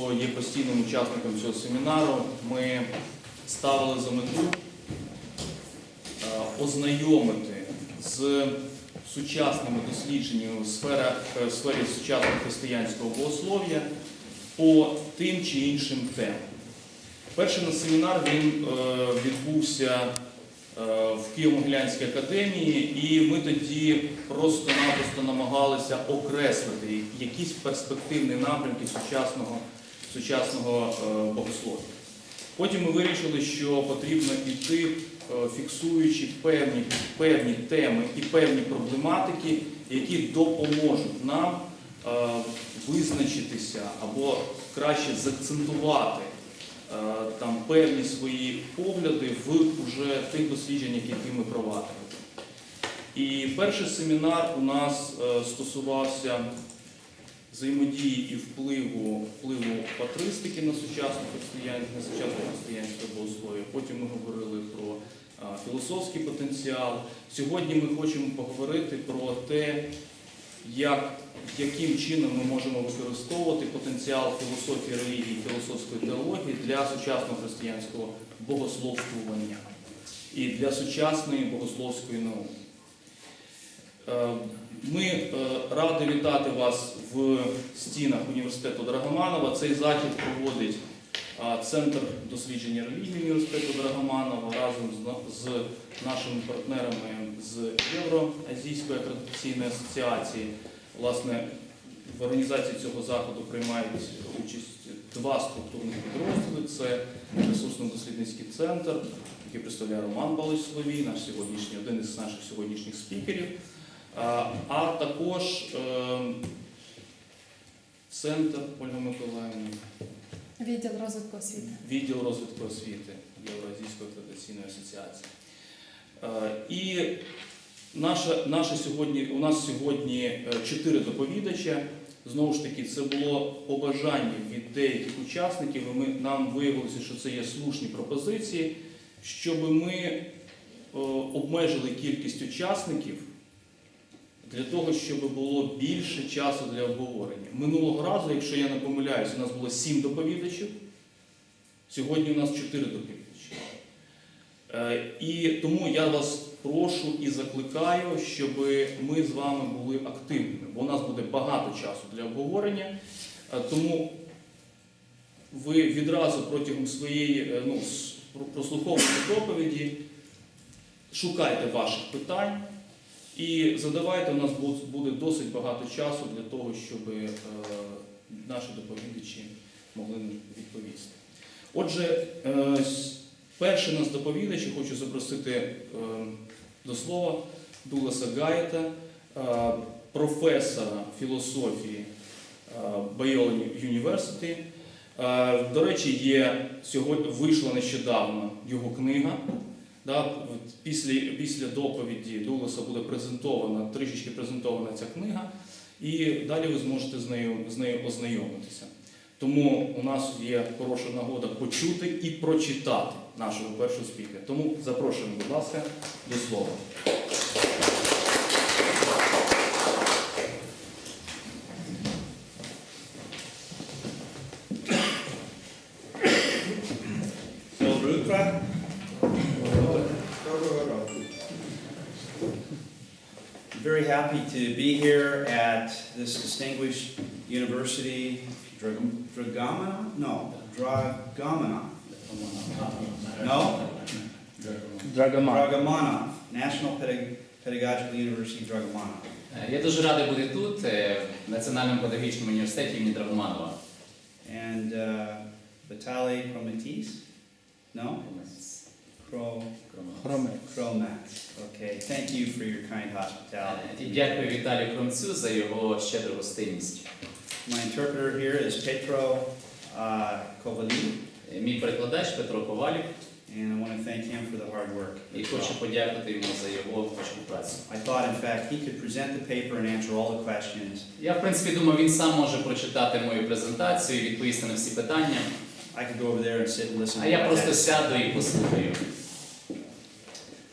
хто є постійним учасником цього семінару, ми ставили за мету ознайомити з сучасними дослідженнями в сфері сучасного християнського богослов'я по тим чи іншим темам. Перший наш семінар він відбувся в Києво-Могилянській академії, і ми тоді просто-напросто намагалися окреслити якісь перспективні напрямки сучасного богослов'я. Потім ми вирішили, що потрібно йти, фіксуючи певні теми і певні проблематики, які допоможуть нам визначитися або краще заакцентувати там певні свої погляди в уже тих дослідженнях, які ми провадимо. І перший семінар у нас стосувався взаємодії і впливу патристики на сучасне християнське богослов'я. Потім ми говорили про філософський потенціал. Сьогодні ми хочемо поговорити про те, яким чином ми можемо використовувати потенціал філософії релігії і філософської теології для сучасного християнського богословствування і для сучасної богословської науки. Ми раді вітати вас в стінах університету Драгоманова. Цей захід проводить Центр дослідження релігії університету Драгоманова разом з нашими партнерами з Євроазійської акредитаційної асоціації. Власне, в організації цього заходу приймають участь два структурних підрозділи. Це ресурсно-дослідницький центр, який представляє Роман Балисловій, один із наших сьогоднішніх спікерів, а також центр Ольга Миколаївна. Відділ розвитку освіти. Відділ розвитку освіти Євроазійської акредитаційної асоціації. І у нас сьогодні 4 доповідача. Знову ж таки, це було побажання від деяких учасників, і нам виявилося, що це є слушні пропозиції, щоб ми обмежили кількість учасників для того, щоб було більше часу для обговорення. Минулого разу, якщо я не помиляюсь, у нас було 7 доповідачів, сьогодні у нас 4 доповідачі. І тому я вас прошу і закликаю, щоб ми з вами були активними, бо у нас буде багато часу для обговорення. Тому ви відразу протягом своєї прослуховування доповіді шукайте ваших питань і задавайте, у нас буде досить багато часу для того, щоб наші доповідачі могли відповісти. Отже, перший нас доповідач, я хочу запросити до слова Дугласа Гайветта, професора філософії Biola University. До речі, вийшла нещодавно його книга. Після доповіді Дугласа буде трішечки презентована ця книга, і далі ви зможете з нею ознайомитися. Тому у нас є хороша нагода почути і прочитати нашого першого спікера. Тому запрошуємо, будь ласка, до слова. Very happy to be here at this distinguished university, Dragomana? No, Dragomana. No? Dragomana, National Pedagogical University, Dragomana. Я дуже радий бути тут, в Національному педагогічному університеті імені Драгоманова. And Vitaly Prometis? No? Chromax. Okay, thank you for your kind hospitality. Дякую Віталію Кромцю за його щедру гостинність. My interpreter here is Petro Kovali. Мій перекладач Петро Ковалів. And I want to thank him for the hard work. І хочу подякувати йому за його важку працю. I thought, in fact, he could present the paper and answer all the questions. Я, в принципі, думав, він сам може прочитати мою презентацію і відповісти на всі питання. I could go over there and sit and listen. А я просто сяду і послухаю.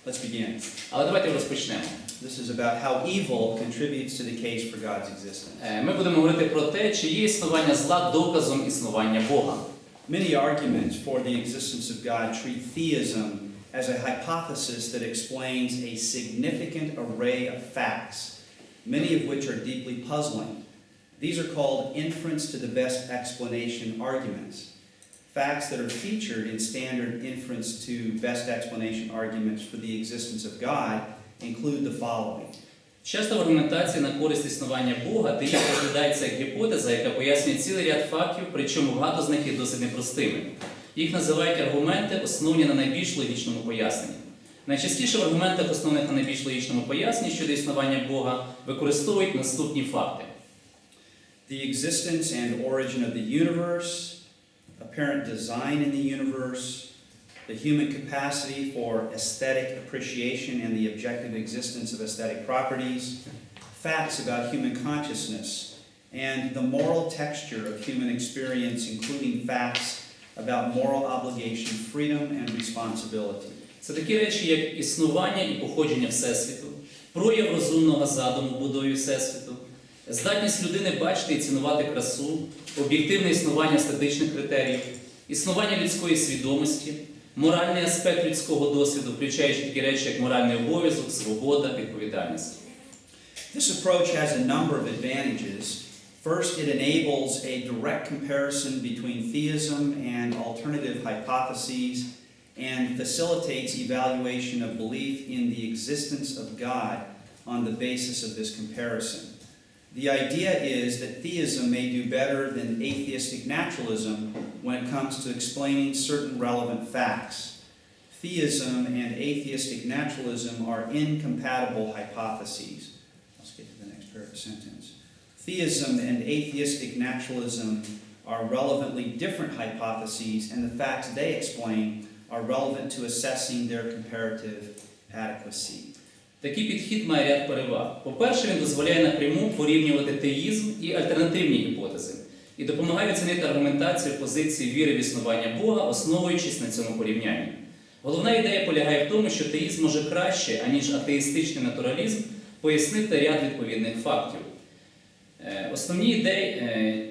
Let's begin. Але давайте розпочнемо. This is about how evil contributes to the case for God's existence. Ми будемо говорити про те, чи є існування зла доказом існування Бога. Many arguments for the existence of God treat theism as a hypothesis that explains a significant array of facts, many of which are deeply puzzling. These are called inference to the best explanation arguments. Facts that are featured in standard inference to best explanation arguments for the existence of God include the following. Часто в аргументації на користь існування Бога теїзм розглядається як гіпотеза, яка пояснює цілий ряд фактів, причому багато з них є досить непростими. Їх називають аргументи, основані на найбільш логічному поясненні. Найчастіше в аргументах, основаних на найбільш логічному поясненні щодо існування Бога, використовують наступні факти. The existence and origin of the universe, apparent design in the universe, the human capacity for aesthetic appreciation and the objective existence of aesthetic properties, facts about human consciousness, and the moral texture of human experience, including facts about moral obligation, freedom, and responsibility. Це такі речі, як існування і походження Всесвіту, прояв розумного задуму в будові Всесвіту, здатність людини бачити і цінувати красу, об'єктивне існування естетичних критеріїв, існування людської свідомості, моральний аспект людського досвіду, включаючи такі речі, як моральний обов'язок, свобода, відповідальність. This approach has a number of advantages. First, it enables a direct comparison between theism and alternative hypotheses and facilitates evaluation of belief in the existence of God on the basis of this comparison. The idea is that theism may do better than atheistic naturalism when it comes to explaining certain relevant facts. Theism and atheistic naturalism are incompatible hypotheses. Let's get to the next sentence. Theism and atheistic naturalism are relevantly different hypotheses, and the facts they explain are relevant to assessing their comparative adequacy. Такий підхід має ряд переваг. По-перше, він дозволяє напряму порівнювати теїзм і альтернативні гіпотези і допомагає оцінити аргументацію позиції віри в існування Бога, основуючись на цьому порівнянні. Головна ідея полягає в тому, що теїзм може краще, аніж атеїстичний натуралізм, пояснити ряд відповідних фактів. Основні ідеї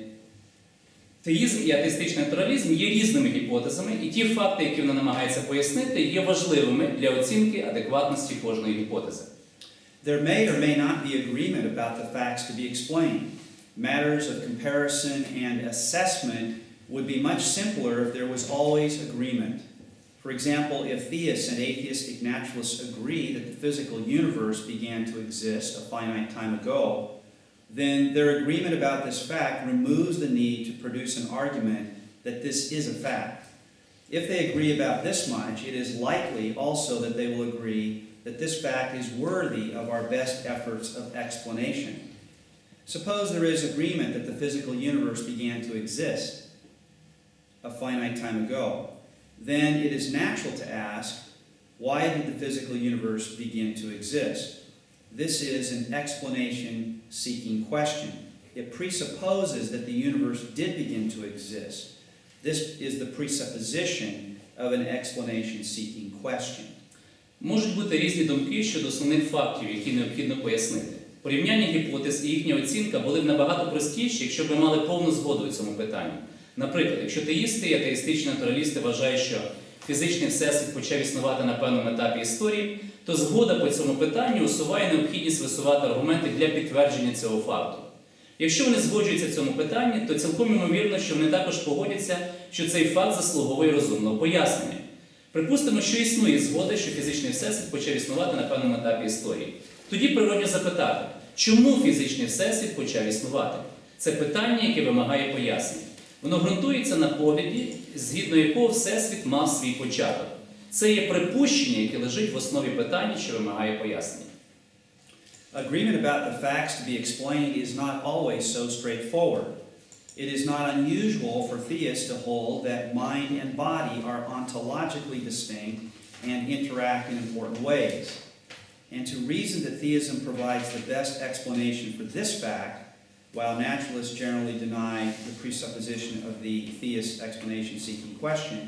теїзм і атеїстичний натуралізм є різними гіпотезами, і ті факти, які вона намагається пояснити, є важливими для оцінки адекватності кожної гіпотези. There may or may not be agreement about the facts to be explained. Matters of comparison and assessment would be much simpler if there was always agreement. For example, if theists and atheistic naturalists agree that the physical universe began to exist a finite time ago, then their agreement about this fact removes the need to produce an argument that this is a fact. If they agree about this much, it is likely also that they will agree that this fact is worthy of our best efforts of explanation. Suppose there is agreement that the physical universe began to exist a finite time ago. Then it is natural to ask, why did the physical universe begin to exist? This is an explanation-seeking question. It presupposes that the universe did begin to exist. This is the presupposition of an explanation-seeking question. Можуть бути різні думки щодо основних фактів, які необхідно пояснити. Порівняння гіпотез і їхня оцінка були б набагато простіші, якщо б ми мали повну згоду у цьому питанні. Наприклад, якщо теїсти і атеїстичні натуралісти вважають, що фізичний всесвіт почав існувати на певному етапі історії, то згода по цьому питанню усуває необхідність висувати аргументи для підтвердження цього факту. Якщо вони згоджуються в цьому питанні, то цілком ймовірно, що вони також погодяться, що цей факт заслуговує розумного пояснення. Припустимо, що існує згода, що фізичний всесвіт почав існувати на певному етапі історії. Тоді природно запитати, чому фізичний всесвіт почав існувати? Це питання, яке вимагає пояснення. Воно ґрунтується на погляді, згідно якого всесвіт мав свій початок. Це є припущення, яке лежить в основі питання, що вимагає пояснення. Agreement about the facts to be explained is not always so straightforward. It is not unusual for theists to hold that mind and body are ontologically distinct and interact in important ways. And to reason that theism provides the best explanation for this fact, while naturalists generally deny the presupposition of the theist explanation-seeking question,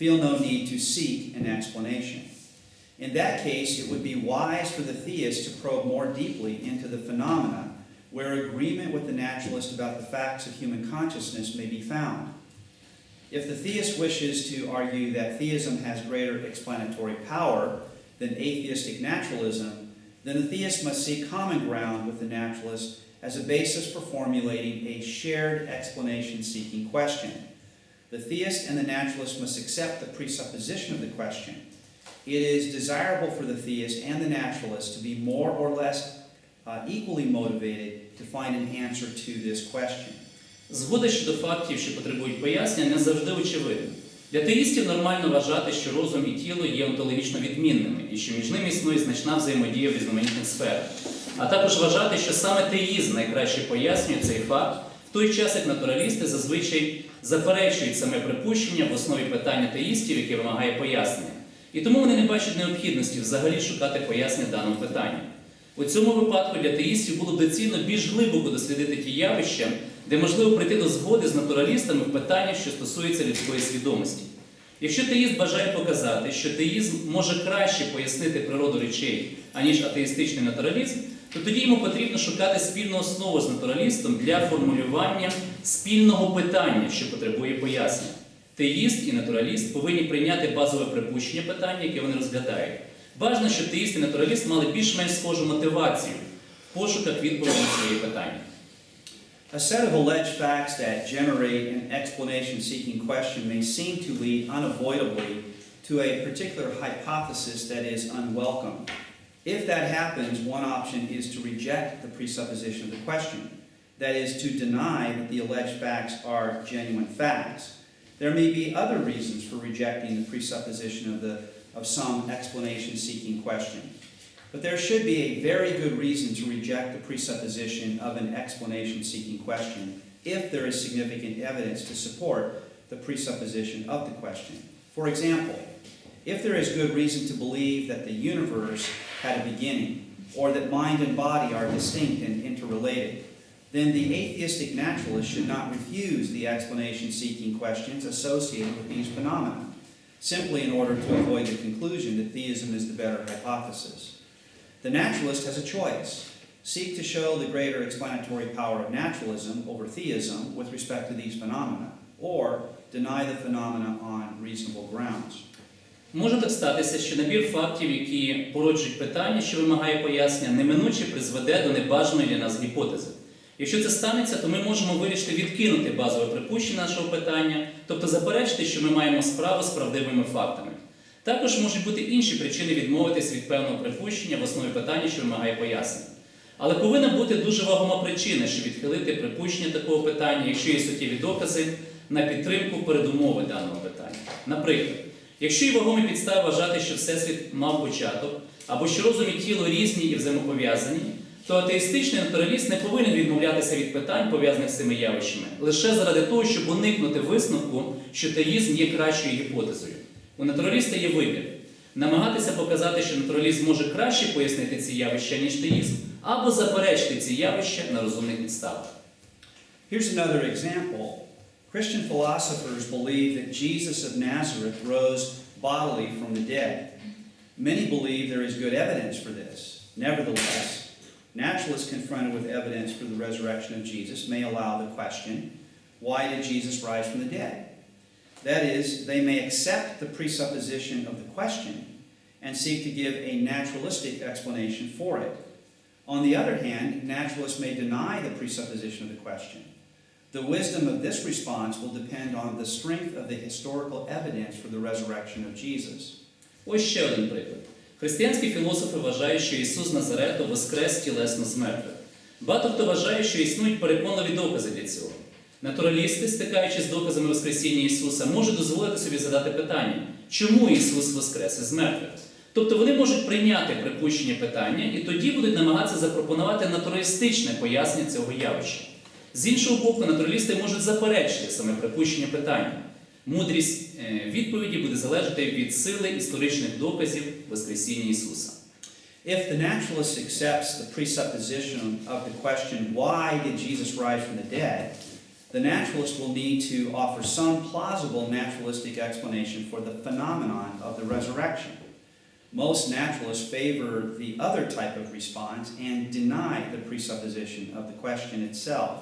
feel no need to seek an explanation. In that case, it would be wise for the theist to probe more deeply into the phenomena where agreement with the naturalist about the facts of human consciousness may be found. If the theist wishes to argue that theism has greater explanatory power than atheistic naturalism, then the theist must seek common ground with the naturalist as a basis for formulating a shared explanation-seeking question. The theist and the naturalist must accept the presupposition of the question. It is desirable for the theist and the naturalist to be more or less equally motivated to find an answer to this question. Згода щодо фактів, що потребують пояснення, не завжди очевидна. Для теїстів нормально вважати, що розум і тіло є онтологічно відмінними, і що між ними існує значна взаємодія в різноманітних сферах. А також вважати, що саме теїзм найкраще пояснює цей факт, в той час як натуралісти зазвичай заперечують саме припущення в основі питання теїстів, яке вимагає пояснення. І тому вони не бачать необхідності взагалі шукати пояснення даному питанню. У цьому випадку для теїстів було б доцільно більш глибоко дослідити ті явища, де можливо прийти до згоди з натуралістами в питаннях, що стосуються людської свідомості. Якщо теїст бажає показати, що теїзм може краще пояснити природу речей, аніж атеїстичний натуралізм, то тоді йому потрібно шукати спільну основу з натуралістом для формулювання спільного питання, що потребує пояснення. Теїст і натураліст повинні прийняти базове припущення питання, яке вони розглядають. Важливо, щоб теїст і натураліст мали більш-менш схожу мотивацію в пошуках відповіді на свої питання. A set of alleged facts that generate an explanation-seeking question may seem to lead unavoidably to a particular hypothesis that is unwelcome. If that happens, one option is to reject the presupposition of the question. That is, to deny that the alleged facts are genuine facts. There may be other reasons for rejecting the presupposition of some explanation-seeking question. But there should be a very good reason to reject the presupposition of an explanation-seeking question if there is significant evidence to support the presupposition of the question. For example, if there is good reason to believe that the universe had a beginning, or that mind and body are distinct and interrelated, then the atheistic naturalist should not refuse the explanation-seeking questions associated with these phenomena, simply in order to avoid the conclusion that theism is the better hypothesis. The naturalist has a choice. Seek to show the greater explanatory power of naturalism over theism with respect to these phenomena, or deny the phenomena on reasonable grounds. Може так статися, що набір фактів, які породжують питання, що вимагає пояснення, неминуче призведе до небажаної для нас гіпотези. Якщо це станеться, то ми можемо вирішити відкинути базове припущення нашого питання, тобто заперечити, що ми маємо справу з правдивими фактами. Також можуть бути інші причини відмовитись від певного припущення в основі питання, що вимагає пояснення. Але повинна бути дуже вагома причина, щоб відхилити припущення такого питання, якщо є суттєві докази на підтримку передумови даного питання. Наприклад, якщо є вагомі підстави вважати, що Всесвіт мав початок, або що розум і тіло різні і взаємопов'язані, то атеїстичний натураліст не повинен відмовлятися від питань, пов'язаних з цими явищами, лише заради того, щоб уникнути висновку, що теїзм є кращою гіпотезою. У натураліста є вибір – намагатися показати, що натуралізм може краще пояснити ці явища, ніж теїзм, або заперечити ці явища на розумних підставах. Here's another example. Christian philosophers believe that Jesus of Nazareth rose bodily from the dead. Many believe there is good evidence for this. Nevertheless, naturalists confronted with evidence for the resurrection of Jesus may allow the question, why did Jesus rise from the dead? That is, they may accept the presupposition of the question and seek to give a naturalistic explanation for it. On the other hand, naturalists may deny the presupposition of the question. The wisdom of this response will depend on the strength of the historical evidence for the resurrection of Jesus. Ось ще один приклад. Християнські філософи вважають, що Ісус з Назарету воскрес тілесно з мертвих. Багато хто вважає, що існують переконливі докази для цього. Натуралісти, стикаючись з доказами Воскресіння Ісуса, можуть дозволити собі задати питання, чому Ісус воскрес із мертвих? Тобто вони можуть прийняти припущення питання і тоді будуть намагатися запропонувати натуралістичне пояснення цього явища. З іншого боку, натуралісти можуть заперечити саме припущення питання. Мудрість відповіді буде залежати від сили історичних доказів Воскресіння Ісуса. If the naturalist accepts the presupposition of the question, why did Jesus rise from the dead, the naturalist will need to offer some plausible naturalistic explanation for the phenomenon of the resurrection. Most naturalists favor the other type of response and deny the presupposition of the question itself.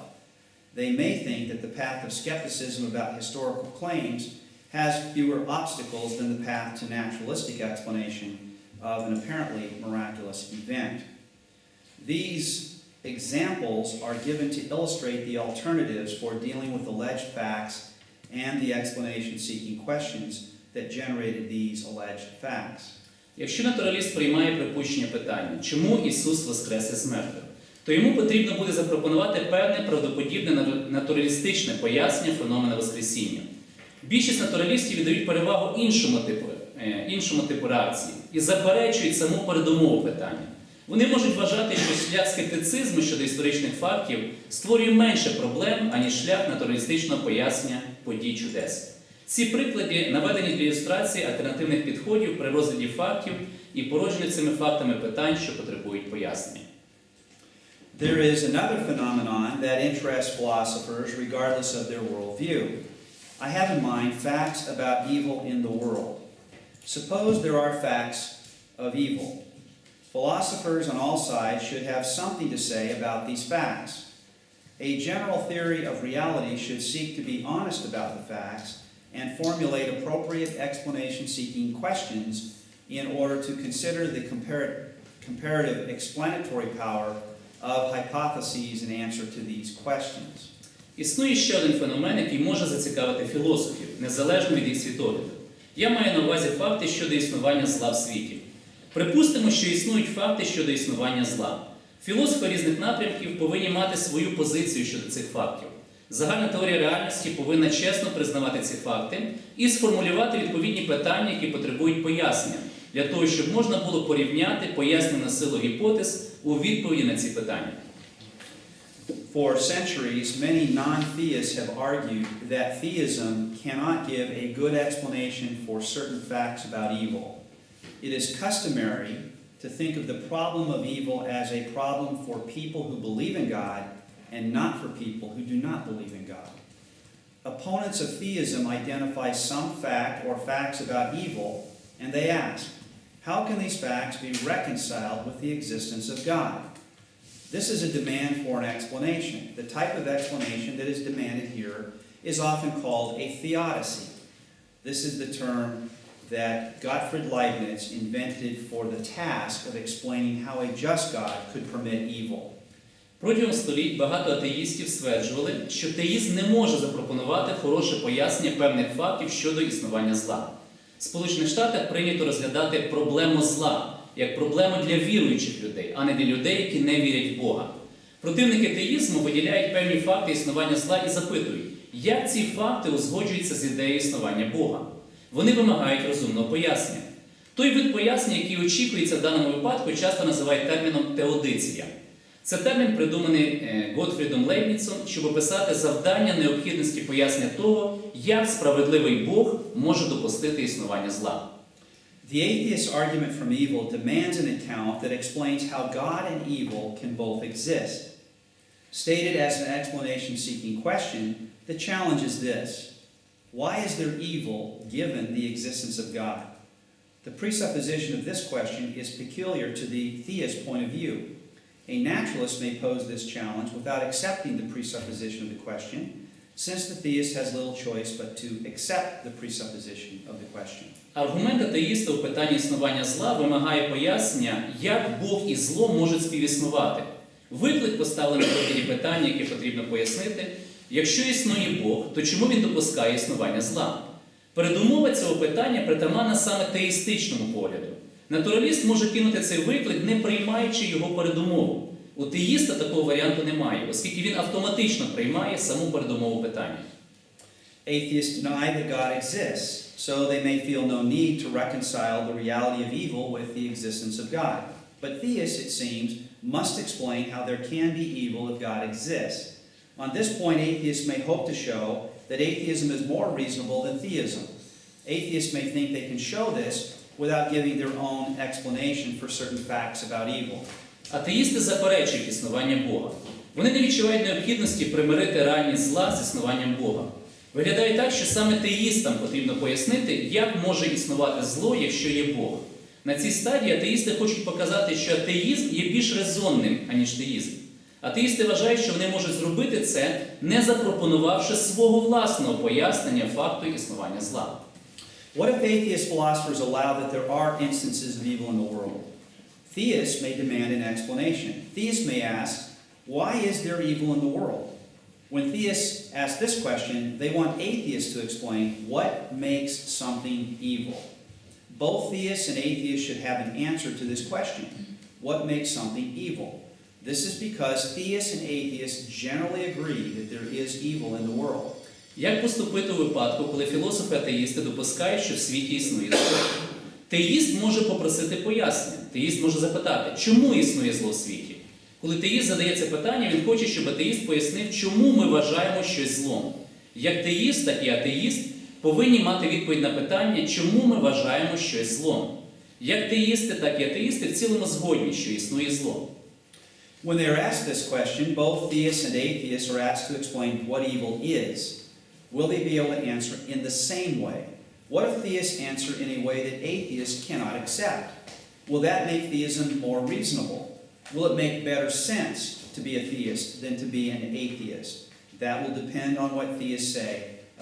They may think that the path of skepticism about historical claims has fewer obstacles than the path to naturalistic explanation of an apparently miraculous event. These examples are given to illustrate the alternatives for dealing with alleged facts and the explanation-seeking questions that generated these alleged facts. Якщо натураліст приймає припущення питання, чому Ісус воскрес із мертвих, то йому потрібно буде запропонувати певне правдоподібне натуралістичне пояснення феномена Воскресіння. Більшість натуралістів віддають перевагу іншому типу реакції і заперечують саму передумову питання. Вони можуть вважати, що шлях скептицизму щодо історичних фактів створює менше проблем, аніж шлях натуралістичного пояснення подій чудес. Ці приклади наведені для ілюстрації альтернативних підходів при розгляді фактів і породжених цими фактами питань, що потребують пояснення. There is another phenomenon that interests philosophers regardless of their worldview. I have in mind facts about evil in the world. Suppose there are facts of evil. Philosophers on all sides should have something to say about these facts. A general theory of reality should seek to be honest about the facts and formulate appropriate explanation-seeking questions in order to consider the comparative explanatory power of hypotheses in answer to these questions. Існує ще один феномен, який може зацікавити філософів, незалежно від їх світогляду. Я маю на увазі факти щодо існування зла в світі. Припустимо, що існують факти щодо існування зла. Філософи різних напрямків повинні мати свою позицію щодо цих фактів. Загальна теорія реальності повинна чесно признавати ці факти і сформулювати відповідні питання, які потребують пояснення, для того, щоб можна було порівняти пояснення на силу гіпотез у відповіді на ці питання. For centuries, many non-theists have argued that theism cannot give a good explanation for certain facts about evil. It is customary to think of the problem of evil as a problem for people who believe in God and not for people who do not believe in God. Opponents of theism identify some fact or facts about evil, and they ask, how can these facts be reconciled with the existence of God? This is a demand for an explanation. The type of explanation that is demanded here is often called a theodicy. This is the term that Gottfried Leibniz invented for the task of explaining how a just God could permit evil. Протягом століть багато атеїстів стверджували, що теїзм не може запропонувати хороше пояснення певних фактів щодо існування зла. В Сполучених Штатах прийнято розглядати проблему зла як проблему для віруючих людей, а не для людей, які не вірять в Бога. Противники теїзму виділяють певні факти існування зла і запитують, як ці факти узгоджуються з ідеєю існування Бога. Вони вимагають розумного пояснення. Той вид пояснення, який очікується в даному випадку, часто називають терміном теодиція. Це термін, придуманий Готфрідом Лейбніцом, щоб описати завдання необхідності пояснення того, як справедливий Бог може допустити існування зла. The atheist's argument from evil demands an account that explains how God and evil can both exist. Stated as an explanation-seeking question, the challenge is this: why is there evil given the existence of God? The presupposition of this question is peculiar to the theist point of view. A naturalist may pose this challenge without accepting the presupposition of the question, since the theist has little choice but to accept the presupposition of the question. Аргумент атеїста у питанні існування зла вимагає пояснення, як Бог і зло можуть співіснувати. Виклик поставлений в вигляді питання, яке потрібно пояснити. Якщо існує Бог, то чому він допускає існування зла? Передумова цього питання притаманна саме теїстичному погляду. Натураліст може кинути цей виклик, не приймаючи його передумову. У теїста такого варіанту немає, оскільки він автоматично приймає саму передумову питання. Atheists deny that God exists, so they may feel no need to reconcile the reality of evil with the existence of God. But theists, it seems, must explain how there can be evil if God exists. On this point, atheists may hope to show that atheism is more reasonable than theism. Atheists may think they can show this without giving their own explanation for certain facts about evil. Атеїсти заперечують існування Бога. Вони не відчувають необхідності примирити реальність зла з існуванням Бога. Виглядає так, що саме теїстам потрібно пояснити, як може існувати зло, якщо є Бог. На цій стадії атеїсти хочуть показати, що атеїзм є більш резонним, аніж теїзм. Атеїсти вважають, що вони можуть зробити це, не запропонувавши свого власного пояснення факту існування зла. What if atheist philosophers allow that there are instances of evil in the world? Theists may demand an explanation. Theists may ask, why is there evil in the world? When theists ask this question, they want atheists to explain what makes something evil. Both theists and atheists should have an answer to this question. What makes something evil? This is because theists and atheists generally agree that there is evil in the world. Як поступити у випадку, коли філософи-атеїсти допускають, що в світі існує зло? Теїст може попросити пояснення. Теїст може запитати, чому існує зло в світі? Коли теїст задає це питання, він хоче, щоб атеїст пояснив, чому ми вважаємо щось злом. Як теїст, так і атеїст повинні мати відповідь на питання, чому ми вважаємо щось злом. Як теїсти, так і атеїсти в цілому згодні, що існує зло. When they are asked this question, both theists and atheists are asked to explain what evil is. Will they be able to answer in the same way? What if theists answer in a way that atheists cannot accept? Will that make theism more reasonable? Will it make better sense to be a theist than to be an atheist? That will depend on what theists say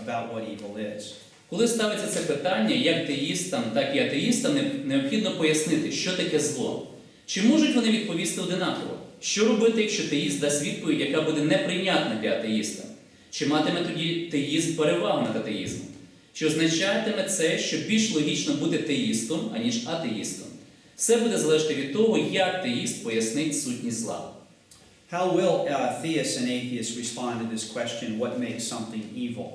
about what evil is. Коли ставиться це питання, як теїстам, так і атеїстам необхідно пояснити, що таке зло. Чи можуть вони відповісти одинаково? Що робити, якщо теїст дасть відповідь, яка буде неприйнятна для атеїста? Чи матиме тоді теїзм перевагу над атеїзмом? Чи означатиме це, що більш логічно бути теїстом, аніж атеїстом? Все буде залежати від того, як теїст пояснить сутність зла. How will theists and atheists respond to this question, what makes something evil?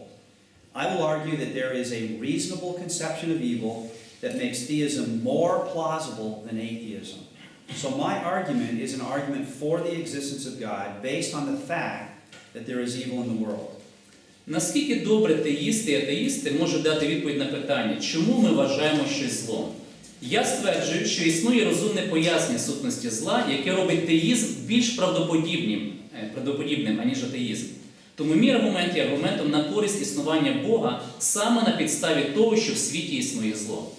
I will argue that there is a reasonable conception of evil that makes theism more plausible than atheism. So my argument is an argument for the existence of God based on the fact that there is evil in the world. Наскільки добре теїсти і атеїсти можуть дати відповідь на питання, чому ми вважаємо щось злом? Я стверджую, що існує розумне пояснення сутності зла, яке робить теїзм більш правдоподібним, аніж атеїзм. Тому мій аргумент є аргументом на користь існування Бога саме на підставі того, що в світі існує зло.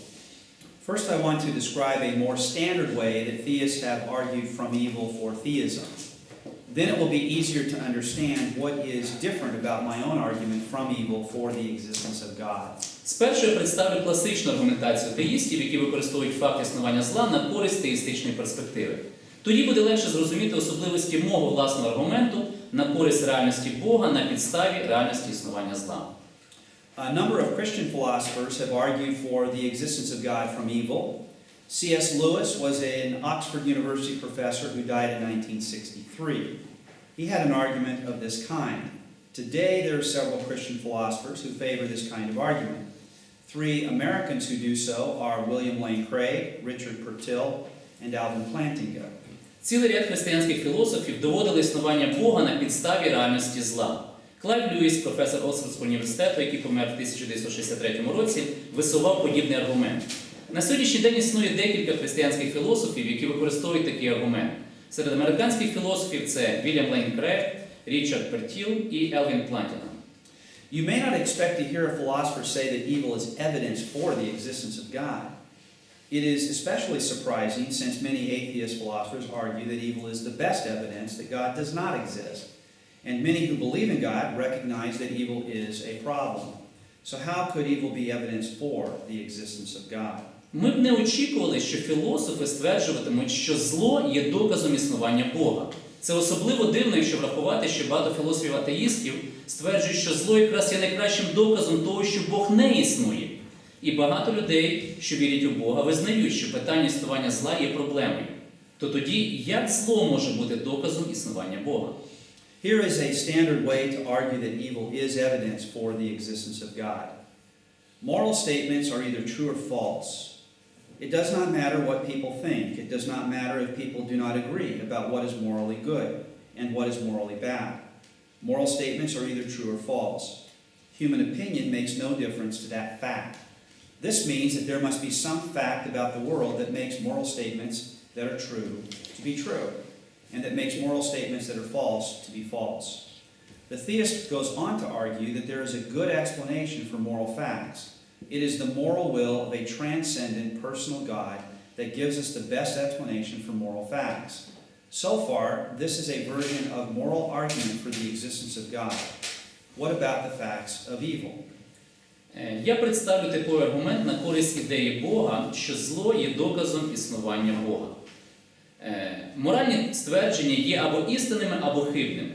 First, I want to describe a more standard way that theists have argued from evil for theism. Then it will be easier to understand what is different about my own argument from evil for the existence of God. Спершу я представлю класичну аргументацію теїстів, які використовують факт існування зла на користь теїстичної перспективи. Тоді буде легше зрозуміти особливості мого власного аргументу на користь реальності Бога на підставі реальності існування зла. A number of Christian philosophers have argued for the existence of God from evil. C.S. Lewis was an Oxford University professor who died in 1963. He had an argument of this kind. Today, there are several Christian philosophers who favor this kind of argument. Three Americans who do so are William Lane Craig, Richard Purtill, and Alvin Plantinga. Цілий ряд християнських філософів доводили існування Бога на підставі реальності зла. Клайв Льюіс, професор Оксфордського університету, який помер в 1963 році, висував подібний аргумент. На сьогоднішній день існує декілька християнських філософів, які використовують такий аргумент. Серед американських філософів це Вільям Лейн Крейг, Річард Пертіл і Елвін Плантінг. You may not expect to hear a philosopher say that evil is evidence for the existence of God. It is especially surprising since many atheist philosophers argue that evil is the best evidence that God does not exist. And many who believe in God recognize that evil is a problem. So how could evil be evidence for the existence of God? Ми б не очікували, що філософи стверджуватимуть, що зло є доказом існування Бога. Це особливо дивно, якщо врахувати, що багато філософів-атеїстів стверджують, що зло якраз є найкращим доказом того, що Бог не існує. І багато людей, що вірять у Бога, визнають, що питання існування зла є проблемою. То тоді, як зло може бути доказом існування Бога? Here is a standard way to argue that evil is evidence for the existence of God. Moral statements are either true or false. It does not matter what people think. It does not matter if people do not agree about what is morally good and what is morally bad. Moral statements are either true or false. Human opinion makes no difference to that fact. This means that there must be some fact about the world that makes moral statements that are true to be true, and that makes moral statements that are false to be false. The theist goes on to argue that there is a good explanation for moral facts. It is the moral will of a transcendent personal God that gives us the best explanation for moral facts. So far, this is a version of moral argument for the existence of God. What about the facts of evil? Я представлю типовий аргумент на користь ідеї Бога, що зло є доказом існування Бога. Моральні ствердження є або істинними, або хибними.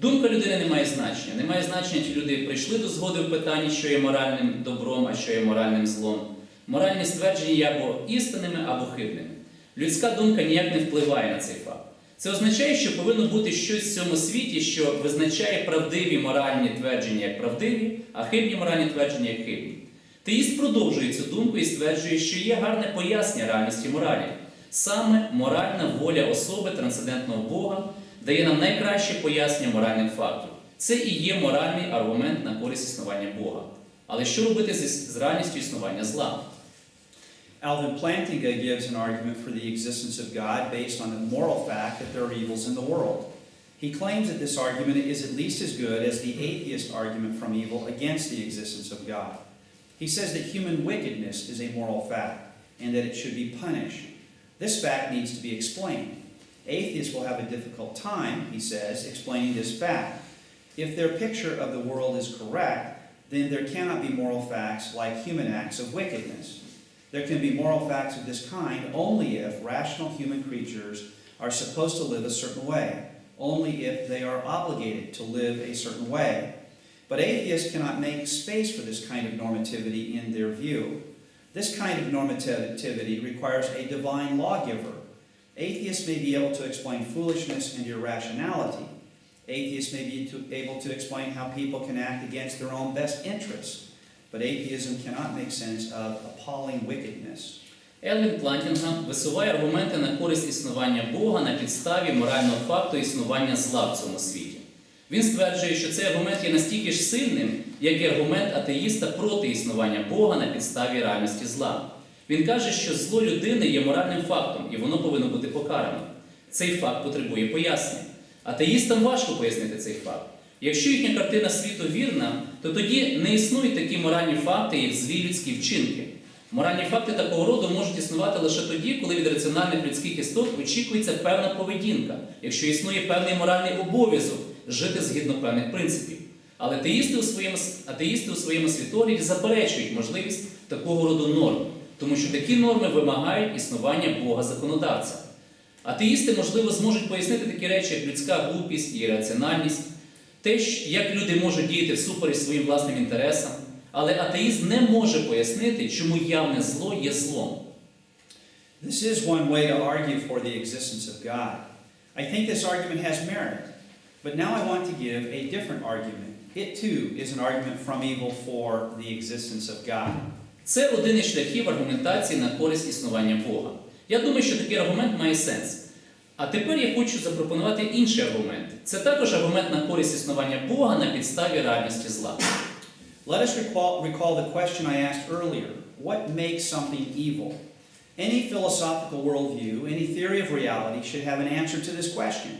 Думка людини не має значення. Не має значення, чи люди прийшли до згоди в питанні, що є моральним добром, а що є моральним злом. Моральні ствердження є або істинними, або хибними. Людська думка ніяк не впливає на цей факт. Це означає, що повинно бути щось в цьому світі, що визначає правдиві моральні твердження як правдиві, а хибні моральні твердження як хибні. Теїст продовжує цю думку і стверджує, що є гарне пояснення реальності моралі. Саме моральна воля особи трансцендентного Бога дає нам найкраще пояснення моральних фактів. Це і є моральний аргумент на користь існування Бога. Але що робити з реальністю існування зла? Alvin Plantinga gives an argument for the existence of God based on the moral fact that there are evils in the world. He claims that this argument is at least as good as the atheist argument from evil against the existence of God. He says that human wickedness is a moral fact and that it should be punished. This fact needs to be explained. Atheists will have a difficult time, he says, explaining this fact. If their picture of the world is correct, then there cannot be moral facts like human acts of wickedness. There can be moral facts of this kind only if rational human creatures are supposed to live a certain way, only if they are obligated to live a certain way. But atheists cannot make space for this kind of normativity in their view. This kind of normativity requires a divine lawgiver. Atheists may be able to explain foolishness and irrationality. Atheists may be able to explain how people can act against their own best interests. But atheism cannot make sense of appalling wickedness. Алвін Плантінга висуває аргументи на користь існування Бога на підставі морального факту існування зла в цьому світі. Він стверджує, що цей аргумент є настільки ж сильним, як і аргумент атеїста проти існування Бога на підставі реальності зла. Він каже, що зло людини є моральним фактом, і воно повинно бути покарано. Цей факт потребує пояснень. Атеїстам важко пояснити цей факт. Якщо їхня картина світу вірна, то тоді не існують такі моральні факти, як злі людські вчинки. Моральні факти такого роду можуть існувати лише тоді, коли від раціональних людських істот очікується певна поведінка, якщо існує певний моральний обов'язок жити згідно певних принципів. Але атеїсти у своєму світогляді заперечують можливість такого роду норм, тому що такі норми вимагають існування Бога-законодавця. Атеїсти, можливо, зможуть пояснити такі речі, як людська глупість і ірраціональність, те, як люди можуть діяти всупереч своїм власним інтересам, але атеїст не може пояснити, чому явне зло є злом. This is one way to argue for the existence of God. I think this argument has merit, but now I want to give a different argument. It too is an argument from evil for the existence of God. Це один із шляхів аргументації на користь існування Бога. Я думаю, що такий аргумент має сенс. А тепер я хочу запропонувати інший аргумент. Це також аргумент на користь існування Бога на підставі реальності зла. Let us recall the question I asked earlier. What makes something evil? Any philosophical worldview, any theory of reality should have an answer to this question.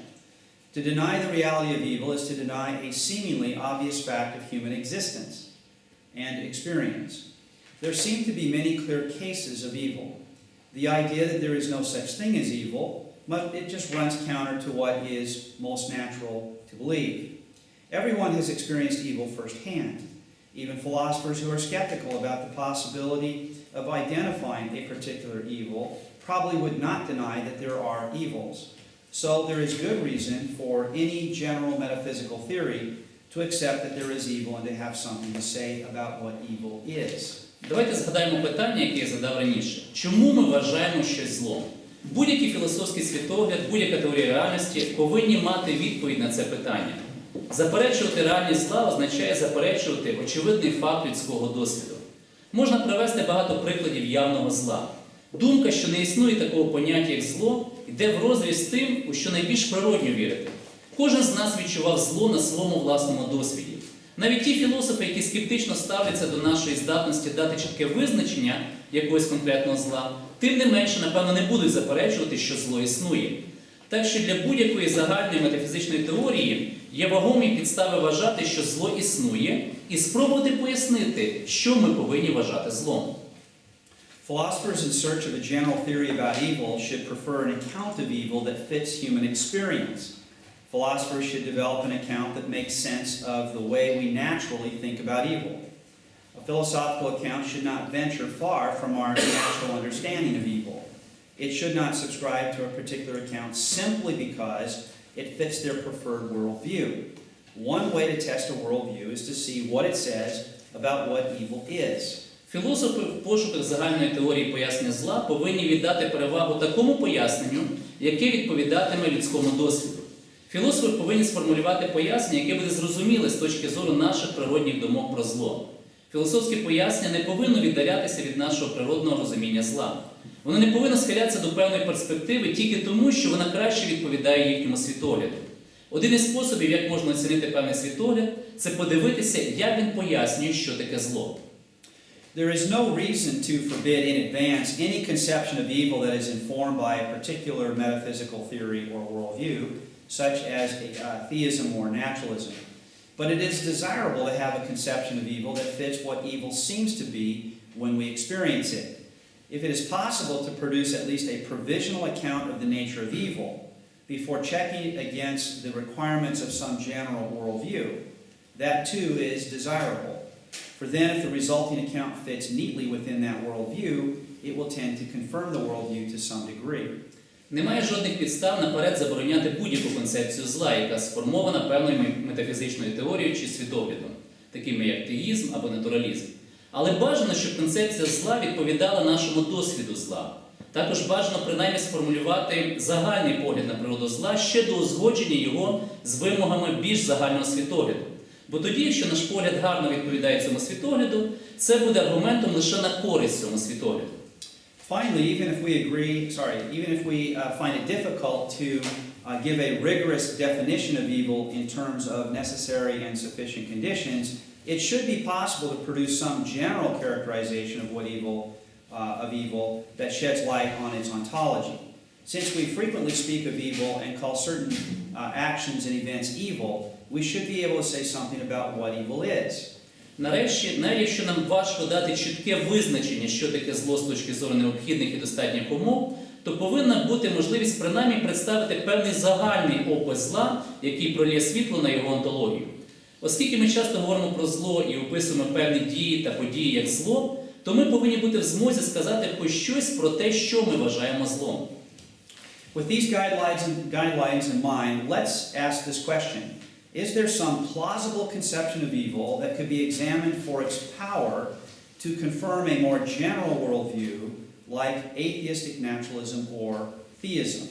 To deny the reality of evil is to deny a seemingly obvious fact of human existence and experience. There seem to be many clear cases of evil. The idea that there is no such thing as evil, it just runs counter to what is most natural to believe. Everyone has experienced evil firsthand. Even philosophers who are skeptical about the possibility of identifying a particular evil probably would not deny that there are evils. So there is good reason for any general metaphysical theory to accept that there is evil and to have something to say about what evil is. Давайте згадаємо питання, яке я задав раніше. Чому ми вважаємо щось злом? Будь-який філософський світогляд, будь-яка теорія реальності повинні мати відповідь на це питання. Заперечувати реальність зла означає заперечувати очевидний факт людського досвіду. Можна привести багато прикладів явного зла. Думка, що не існує такого поняття, як зло, йде врозріз з тим, у що найбільш природньо вірити. Кожен з нас відчував зло на своєму власному досвіді. Навіть ті філософи, які скептично ставляться до нашої здатності дати чітке визначення якогось конкретного зла, тим не менше, напевно, не будуть заперечувати, що зло існує. Так що для будь-якої загальної метафізичної теорії є вагомі підстави вважати, що зло існує, і спробувати пояснити, що ми повинні вважати злом. Philosophers in search of a general theory about evil should prefer an account of evil that fits human experience. Philosophers should develop an account that makes sense of the way we naturally think about evil. A philosophical account should not venture far from our natural understanding of evil. It should not subscribe to a particular account simply because it fits their preferred worldview. One way to test a worldview is to see what it says about what evil is. Філософи в пошуках загальної теорії пояснення зла повинні віддати перевагу такому поясненню, яке відповідатиме людському досвіду. Філософи повинні сформулювати пояснення, яке буде зрозуміле з точки зору наших природних думок про зло. Філософське пояснення не повинно віддалятися від нашого природного розуміння зла. Воно не повинно схилятися до певної перспективи тільки тому, що вона краще відповідає їхньому світогляду. Один із способів, як можна оцінити певний світогляд, це подивитися, як він пояснює, що таке зло. There is no reason to forbid in advance any conception of evil that is informed by a particular metaphysical theory or worldview, such as theism or naturalism. But it is desirable to have a conception of evil that fits what evil seems to be when we experience it. If it is possible to produce at least a provisional account of the nature of evil before checking it against the requirements of some general worldview, that too is desirable. For then, if the resulting account fits neatly within that worldview, it will tend to confirm the worldview to some degree. Немає жодних підстав наперед забороняти будь-яку концепцію зла, яка сформована певною метафізичною теорією чи світоглядом, такими як теїзм або натуралізм. Але бажано, щоб концепція зла відповідала нашому досвіду зла. Також бажано принаймні сформулювати загальний погляд на природу зла ще до узгодження його з вимогами більш загального світогляду. Бо тоді, якщо наш погляд гарно відповідає цьому світогляду, це буде аргументом лише на користь цьому світогляду. Finally, even if we find it difficult to give a rigorous definition of evil in terms of necessary and sufficient conditions, it should be possible to produce some general characterization of evil that sheds light on its ontology. Since we frequently speak of evil and call certain actions and events evil, we should be able to say something about what evil is. Нарешті, навіть якщо нам важко дати чітке визначення, що таке зло з точки зору необхідних і достатніх умов, то повинна бути можливість принаймні представити певний загальний опис зла, який пролє світло на його онтологію. Оскільки ми часто говоримо про зло і описуємо певні дії та події як зло, то ми повинні бути в змозі сказати хоч щось про те, що ми вважаємо злом. With these guidelines in mind, let's ask this question. Is there some plausible conception of evil that could be examined for its power to confirm a more general worldview like atheistic naturalism or theism?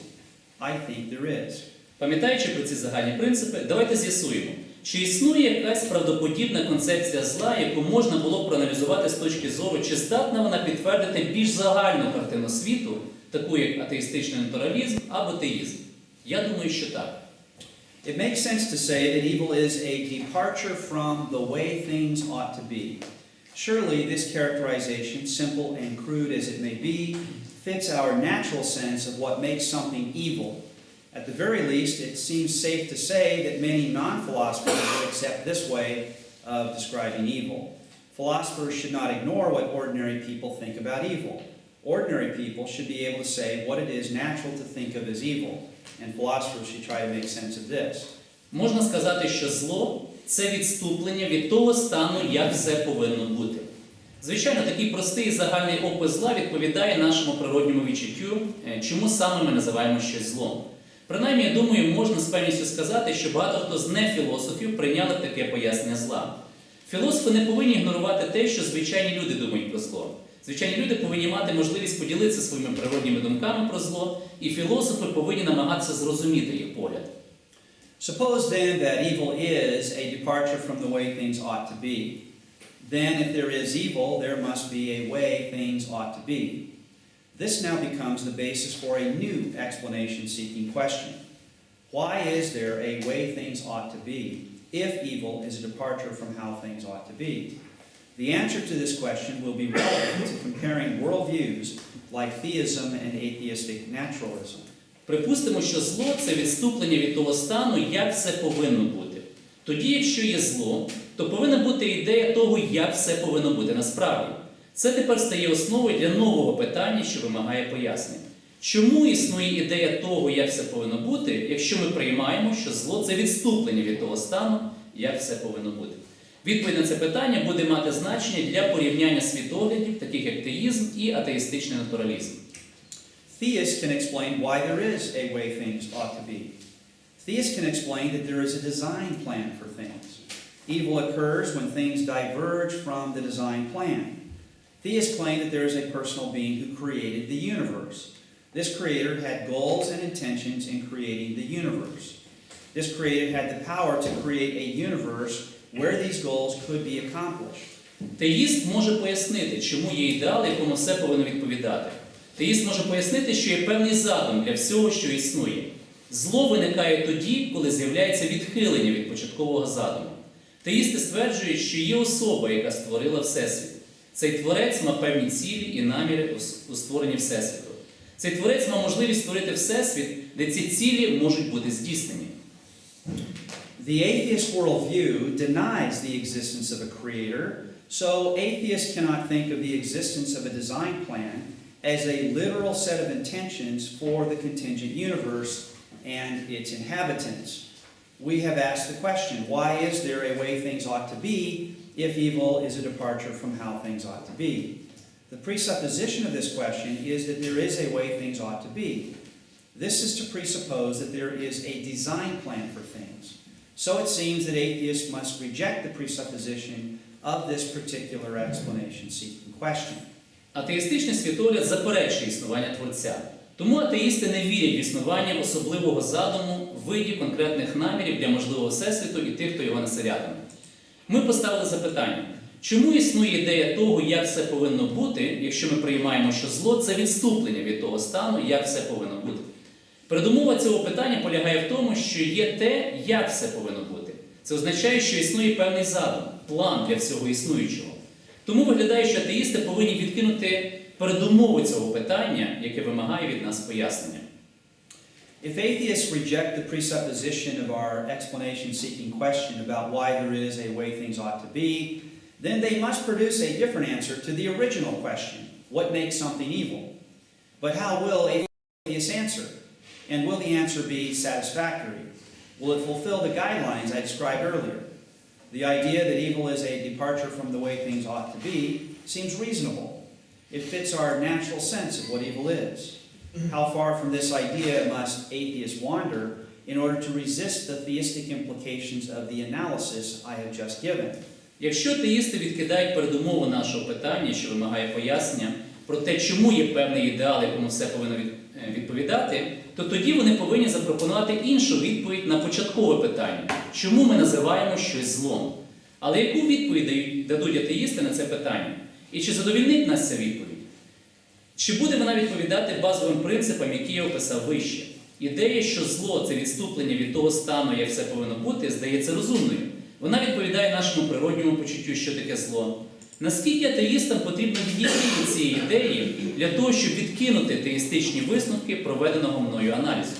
I think there is. Пам'ятаючи про ці загальні принципи, давайте з'ясуємо, чи існує якась правдоподібна концепція зла, яку можна було б проаналізувати з точки зору, чи здатна вона підтвердити більш загальну картину світу, таку як атеїстичний натуралізм або теїзм? Я думаю, що так. It makes sense to say that evil is a departure from the way things ought to be. Surely this characterization, simple and crude as it may be, fits our natural sense of what makes something evil. At the very least, it seems safe to say that many non-philosophers would accept this way of describing evil. Philosophers should not ignore what ordinary people think about evil. Ordinary people should be able to say what it is natural to think of as evil. And philosophers should try to make sense of this. Можна сказати, що зло – це відступлення від того стану, як все повинно бути. Звичайно, такий простий загальний опис зла відповідає нашому природньому відчуттю, чому саме ми називаємо щось злом. Принаймні, я думаю, можна з певністю сказати, що багато хто з нефілософів прийняли таке пояснення зла. Філософи не повинні ігнорувати те, що звичайні люди думають про зло. Звичайні люди повинні мати можливість поділитися своїми природніми думками про зло, і філософи повинні намагатися зрозуміти їх погляд. Suppose then that evil is a departure from the way things ought to be. Then if there is evil, there must be a way things ought to be. This now becomes the basis for a new explanation-seeking question. Why is there a way things ought to be if evil is a departure from how things ought to be? The answer to this question will be relevant to comparing worldviews like theism and atheistic naturalism. Припустимо, що зло – це відступлення від того стану, як все повинно бути. Тоді, якщо є зло, то повинна бути ідея того, як все повинно бути насправді. Це тепер стає основою для нового питання, що вимагає пояснення. Чому існує ідея того, як все повинно бути, якщо ми приймаємо, що зло – це відступлення від того стану, як все повинно бути? Відповідь на це питання буде мати значення для порівняння світоглядів, таких як теїзм і атеїстичний натуралізм. Theists can explain why there is a way things ought to be. Theists can explain that there is a design plan for things. Evil occurs when things diverge from the design plan. Theists claim that there is a personal being who created the universe. This creator had goals and intentions in creating the universe. This creator had the power to create a universe where these goals could be accomplished. Теїст може пояснити, чому є ідеал, якому все повинно відповідати. Теїст може пояснити, що є певний задум для всього, що існує. Зло виникає тоді, коли з'являється відхилення від початкового задуму. Теїсти стверджують, що є особа, яка створила Всесвіт. Цей творець мав певні цілі і наміри у створенні Всесвіту. Цей творець мав можливість створити Всесвіт, де ці цілі можуть бути здійснені. The atheist worldview denies the existence of a creator, so atheists cannot think of the existence of a design plan as a literal set of intentions for the contingent universe and its inhabitants. We have asked the question, why is there a way things ought to be if evil is a departure from how things ought to be? The presupposition of this question is that there is a way things ought to be. This is to presuppose that there is a design plan for things. So it seems that atheists must reject the presupposition of this particular explanation-seeking question. Атеїстичний світогляд заперечує існування Творця. Тому атеїсти не вірять в існування особливого задуму в виді конкретних намірів для можливого Всесвіту і тих, хто його населятиме. Ми поставили запитання, чому існує ідея того, як все повинно бути, якщо ми приймаємо, що зло – це відступлення від того стану, як все повинно бути. Передумова цього питання полягає в тому, що є те, як все повинно бути. Це означає, що існує певний задум, план для всього існуючого. Тому виглядає, що атеїсти повинні відкинути передумову цього питання, яке вимагає від нас пояснення. If atheists reject the presupposition of our explanation-seeking question about why there is a way things ought to be, then they must produce a different answer to the original question, what makes something evil? But how will atheists answer? And will the answer be satisfactory? Will it fulfill the guidelines I described earlier? The idea that evil is a departure from the way things ought to be seems reasonable. It fits our natural sense of what evil is. How far from this idea must atheists wander in order to resist the theistic implications of the analysis I have just given? Якщо теїсти відкидають передумову нашого питання, що вимагає пояснення про те, чому є певний ідеал, якому все повинно відповідати, то тоді вони повинні запропонувати іншу відповідь на початкове питання, чому ми називаємо щось злом. Але яку відповідь дадуть атеїсти на це питання? І чи задовільнить нас ця відповідь? Чи буде вона відповідати базовим принципам, які я описав вище? Ідея, що зло – це відступлення від того стану, як все повинно бути, здається розумною. Вона відповідає нашому природньому почуттю, що таке зло. Наскільки атеїстам потрібно відійти від цієї ідеї для того, щоб відкинути теїстичні висновки проведеного мною аналізу?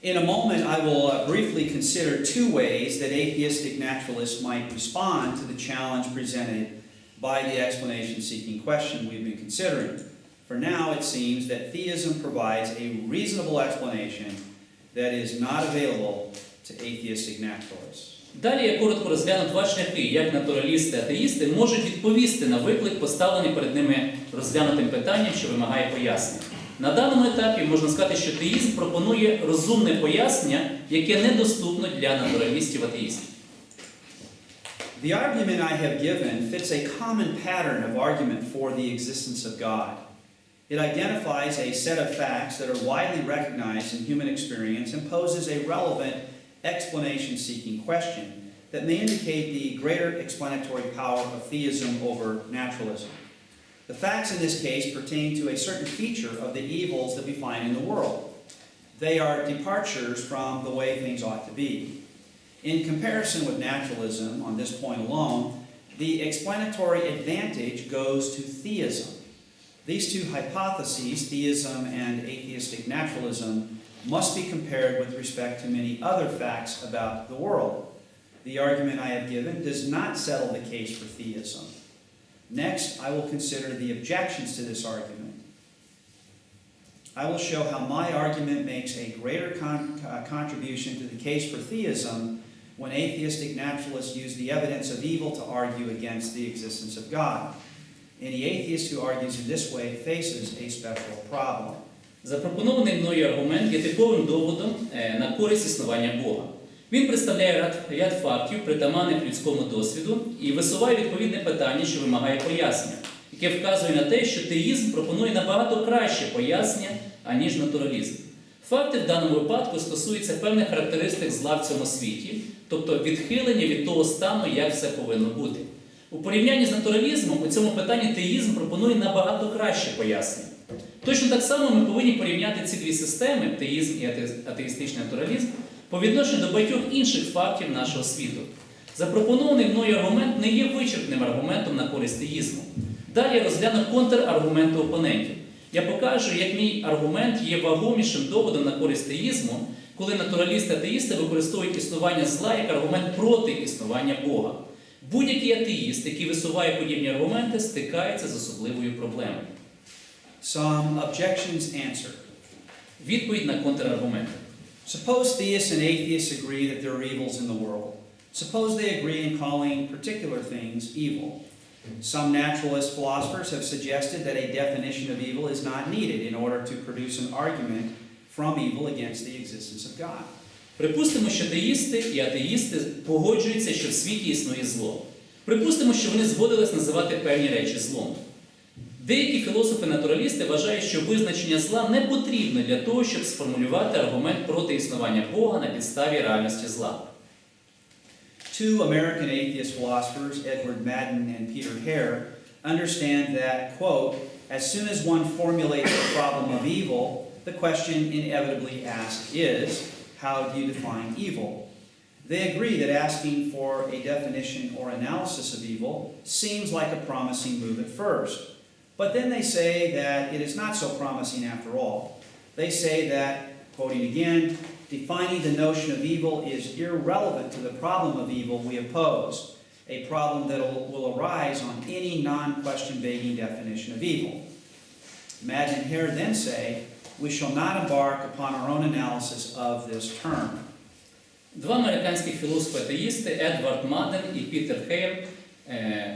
In a moment, I will briefly consider two ways that atheistic naturalists might respond to the challenge presented by the explanation-seeking question we've been considering. For now, it seems that theism provides a reasonable explanation that is not available to atheistic naturalists. Далі я коротко розгляну два шляхи, як натуралісти і атеїсти можуть відповісти на виклик, поставлений перед ними розглянутим питанням, що вимагає пояснення. На даному етапі можна сказати, що теїзм пропонує розумне пояснення, яке недоступно для натуралістів-атеїстів. The argument I have given fits a common pattern of argument for the existence of God. It identifies a set of facts that are widely recognized in human experience and poses a relevant explanation-seeking question that may indicate the greater explanatory power of theism over naturalism. The facts in this case pertain to a certain feature of the evils that we find in the world. They are departures from the way things ought to be. In comparison with naturalism, on this point alone, the explanatory advantage goes to theism. These two hypotheses, theism and atheistic naturalism, must be compared with respect to many other facts about the world. The argument I have given does not settle the case for theism. Next, I will consider the objections to this argument. I will show how my argument makes a greater contribution to the case for theism when atheistic naturalists use the evidence of evil to argue against the existence of God. Any atheist who argues in this way faces a special problem. Запропонований мною аргумент є типовим доводом на користь існування Бога. Він представляє ряд фактів, притаманних людському досвіду, і висуває відповідне питання, що вимагає пояснення, яке вказує на те, що теїзм пропонує набагато краще пояснення, аніж натуралізм. Факти в даному випадку стосуються певних характеристик зла в цьому світі, тобто відхилення від того стану, як все повинно бути. У порівнянні з натуралізмом у цьому питанні теїзм пропонує набагато краще пояснення. Точно так само ми повинні порівняти ці дві системи, теїзм і атеїстичний натуралізм, по відношенню до багатьох інших фактів нашого світу. Запропонований мною аргумент не є вичерпним аргументом на користь теїзму. Далі я розгляну контраргументи опонентів. Я покажу, як мій аргумент є вагомішим доводом на користь теїзму, коли натуралісти та атеїсти використовують існування зла як аргумент проти існування Бога. Будь-який атеїст, який висуває подібні аргументи, стикається з особливою проблемою. Some objections answered. Відповідь на контраргументи. Suppose theists and atheists agree that there are evils in the world. Suppose they agree in calling particular things evil. Some naturalist philosophers have suggested that a definition of evil is not needed in order to produce an argument from evil against the existence of God. Припустимо, що теїсти і атеїсти погоджуються, що в світі існує зло. Припустимо, що вони згодились називати певні речі злом. Деякі філософи-натуралісти вважають, що визначення зла не потрібно для того, щоб сформулювати аргумент проти існування Бога на підставі реальності зла. Two American atheist philosophers, Edward Madden and Peter Hare, understand that, quote, as soon as one formulates the problem of evil, the question inevitably asked is, how do you define evil? They agree that asking for a definition or analysis of evil seems like a promising move at first. But then they say that it is not so promising after all. They say that, quoting again, defining the notion of evil is irrelevant to the problem of evil we oppose, a problem that will arise on any non-question-begging definition of evil. Madden and Hare then say, we shall not embark upon our own analysis of this term. Два американських філософи-атеїсти Едвард Маден і Пітер Хейр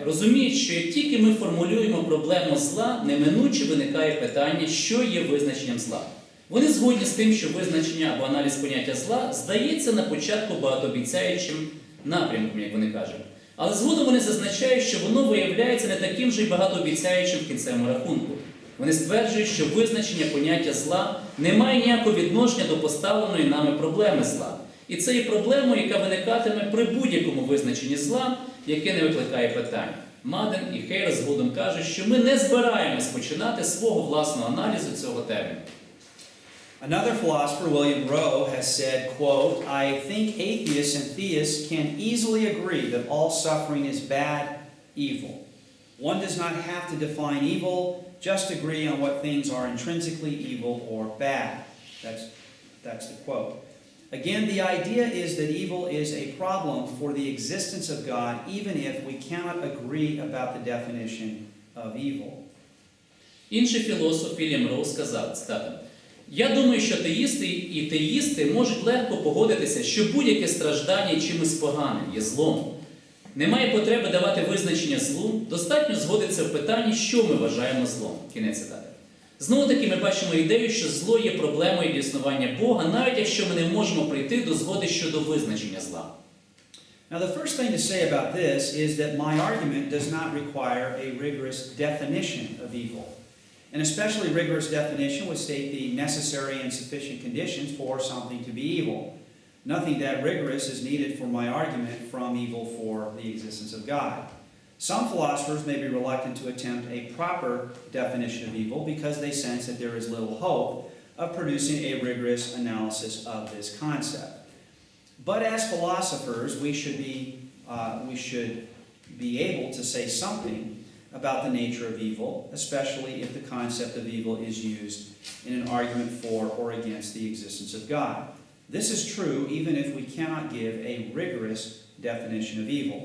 розуміють, що як тільки ми формулюємо проблему зла, неминуче виникає питання, що є визначенням зла. Вони згодні з тим, що визначення або аналіз поняття зла здається на початку багатообіцяючим напрямком, як вони кажуть. Але згодом вони зазначають, що воно виявляється не таким же й багатообіцяючим в кінцевому рахунку. Вони стверджують, що визначення поняття зла не має ніякого відношення до поставленої нами проблеми зла. І це є проблемою, яка виникатиме при будь-якому визначенні зла, яке не викликає питань. Маден і Хейр згодом кажуть, що ми не збираємось починати свого власного аналізу цього терміну. Another philosopher, William Rowe, has said, quote, I think atheists and theists can easily agree that all suffering is bad, evil. One does not have to define evil, just agree on what things are intrinsically evil or bad. That's the quote. Again, the idea is that evil is a problem for the existence of God, even if we cannot agree about the definition of evil. Інший філософ Вільям Роу сказав, цитата, «Я думаю, що атеїсти і теїсти можуть легко погодитися, що будь-яке страждання чимось поганим є злом. Немає потреби давати визначення злу, достатньо згодитися в питанні, що ми вважаємо злом». Кінець цитати. Знову-таки ми бачимо ідею, що зло є проблемою для існування Бога, навіть якщо ми не можемо прийти до згоди щодо визначення зла. Now, the first thing to say about this is that my argument does not require a rigorous definition of evil. An especially rigorous definition would state the necessary and sufficient conditions for something to be evil. Nothing that rigorous is needed for my argument from evil for the existence of God. Some philosophers may be reluctant to attempt a proper definition of evil because they sense that there is little hope of producing a rigorous analysis of this concept. But as philosophers, we should be able to say something about the nature of evil, especially if the concept of evil is used in an argument for or against the existence of God. This is true even if we cannot give a rigorous definition of evil.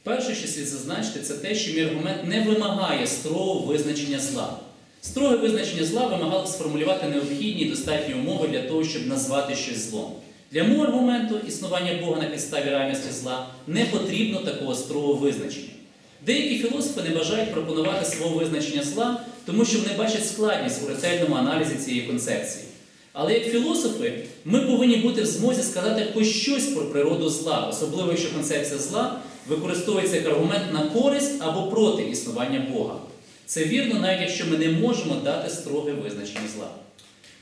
Перше, що слід зазначити, це те, що мій аргумент не вимагає строгого визначення зла. Строге визначення зла вимагало б сформулювати необхідні і достатні умови для того, щоб назвати щось злом. Для мого аргументу існування Бога на підставі реальності зла не потрібно такого строгого визначення. Деякі філософи не бажають пропонувати свого визначення зла, тому що вони бачать складність у ретельному аналізі цієї концепції. Але як філософи ми повинні бути в змозі сказати хоч щось про природу зла, особливо якщо концепція зла використовується як аргумент на користь або проти існування Бога. Це вірно, навіть якщо ми не можемо дати строге визначення зла.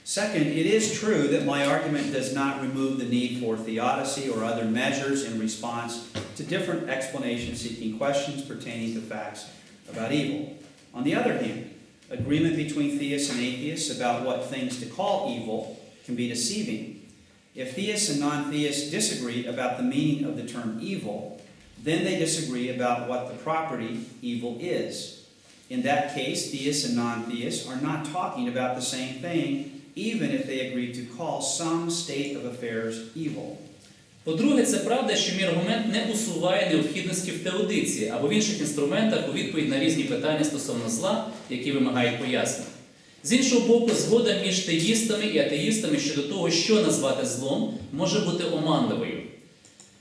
Second, it is true that my argument does not remove the need for theodicy or other measures in response to different explanation-seeking questions pertaining to facts about evil. On the other hand, agreement between theists and atheists about what things to call evil can be deceiving. If theists and non-theists disagree about the meaning of the term evil, then they disagree about what the property evil is. In that case, theists and non-theists are not talking about the same thing, even if they agree to call some state of affairs evil. По-друге, це правда, що мій аргумент не усуває необхідності в теодиції або в інших інструментах у відповідь на різні питання стосовно зла, які вимагають пояснень. З іншого боку, згода між теїстами і атеїстами щодо того, що назвати злом, може бути оманливою.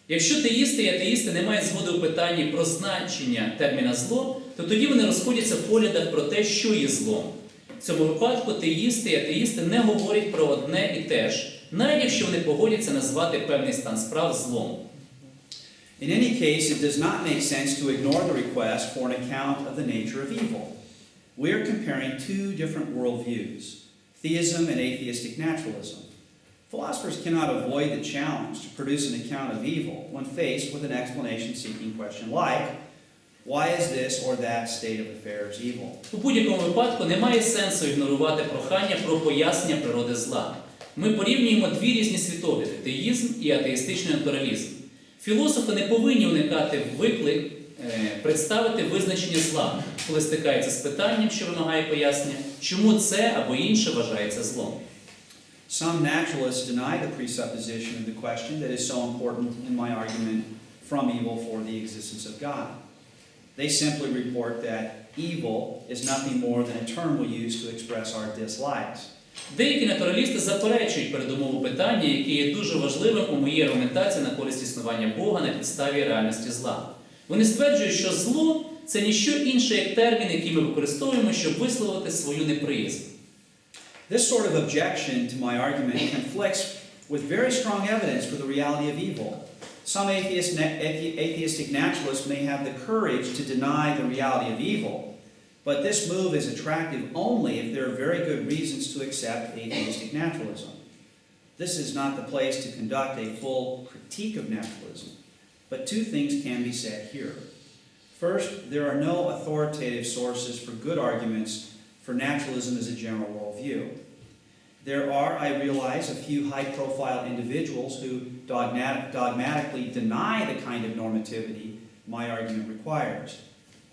Якщо теїсти і атеїсти не мають згоди у питанні про значення терміна «зло», то тоді вони розходяться в поглядах про те, що є злом. В цьому випадку теїсти і атеїсти не говорять про одне і те ж, навіть якщо вони погодяться назвати певний стан справ злом. In any case, it does not make sense to ignore the request for an account of the nature of evil. We are comparing two different worldviews, theism and atheistic naturalism. Philosophers cannot avoid the challenge to produce an account of evil when faced with an explanation-seeking question like, why is this or that state of affairs evil? У будь-якому випадку немає сенсу ігнорувати прохання про пояснення природи зла. Ми порівнюємо дві різні світогляди – теїзм і атеїстичний натуралізм. Філософи не повинні уникати виклик представити визначення зла, коли стикаються з питанням, що вимагає пояснення, чому це або інше вважається злом. Some naturalists deny the presupposition of the question that is so important in my argument from evil for the existence of God. They simply report that evil is nothing more than a term we use to express our dislikes. Деякі натуралісти заперечують передумову питання, яке є дуже важливим у моїй аргументації на користь існування Бога на підставі реальності зла. Вони стверджують, що зло – це ніщо інше, як термін, який ми використовуємо, щоб висловити свою неприязнь. This sort of objection to my argument conflicts with very strong evidence for the reality of evil. Some atheistic naturalists may have the courage to deny the reality of evil, but this move is attractive only if there are very good reasons to accept atheistic naturalism. This is not the place to conduct a full critique of naturalism, but two things can be said here. First, there are no authoritative sources for good arguments for naturalism as a general worldview. There are, I realize, a few high-profile individuals who dogmatically deny the kind of normativity my argument requires.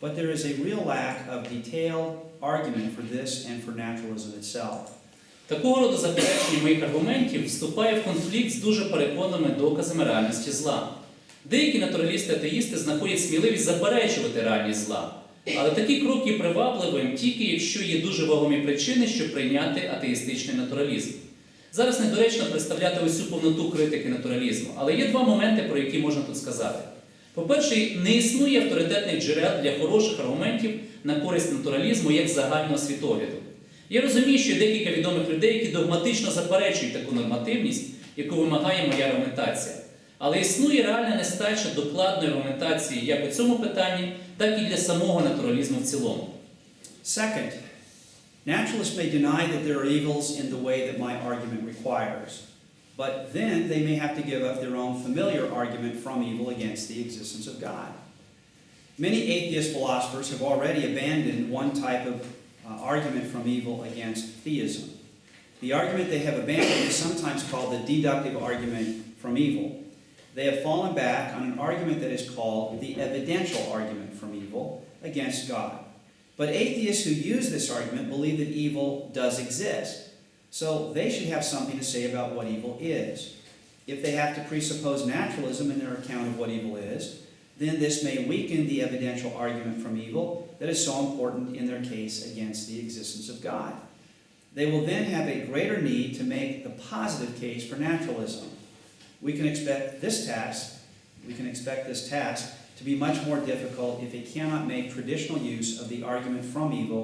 But there is a real lack of detailed argument for this and for naturalism itself. Такого роду заперечення моїх аргументів вступає в конфлікт з дуже переконаними доказами реальності зла. Деякі натуралісти-атеїсти знаходять сміливість заперечувати реальність зла. Але такі крок є привабливим тільки якщо є дуже вагомі причини, щоб прийняти атеїстичний натуралізм. Зараз недоречно представляти усю повноту критики натуралізму, але є два моменти, про які можна тут сказати. По-перше, не існує авторитетних джерел для хороших аргументів на користь натуралізму як загального світогляду. Я розумію, що є декілька відомих людей, які догматично заперечують таку нормативність, яку вимагає моя аргументація. Але існує реальна нестача докладної аргументації як у цьому питанні, так і для самого натуралізму в цілому. Second, naturalists may deny that there are evils in the way that my argument requires, but then they may have to give up their own familiar argument from evil against the existence of God. Many atheist philosophers have already abandoned one type of argument from evil against theism. The argument they have abandoned is sometimes called the deductive argument from evil. They have fallen back on an argument that is called the evidential argument from evil against God. But atheists who use this argument believe that evil does exist, so they should have something to say about what evil is. If they have to presuppose naturalism in their account of what evil is, then this may weaken the evidential argument from evil that is so important in their case against the existence of God. They will then have a greater need to make the positive case for naturalism. We can expect this task to be much more difficult if it cannot make traditional use of the argument from evil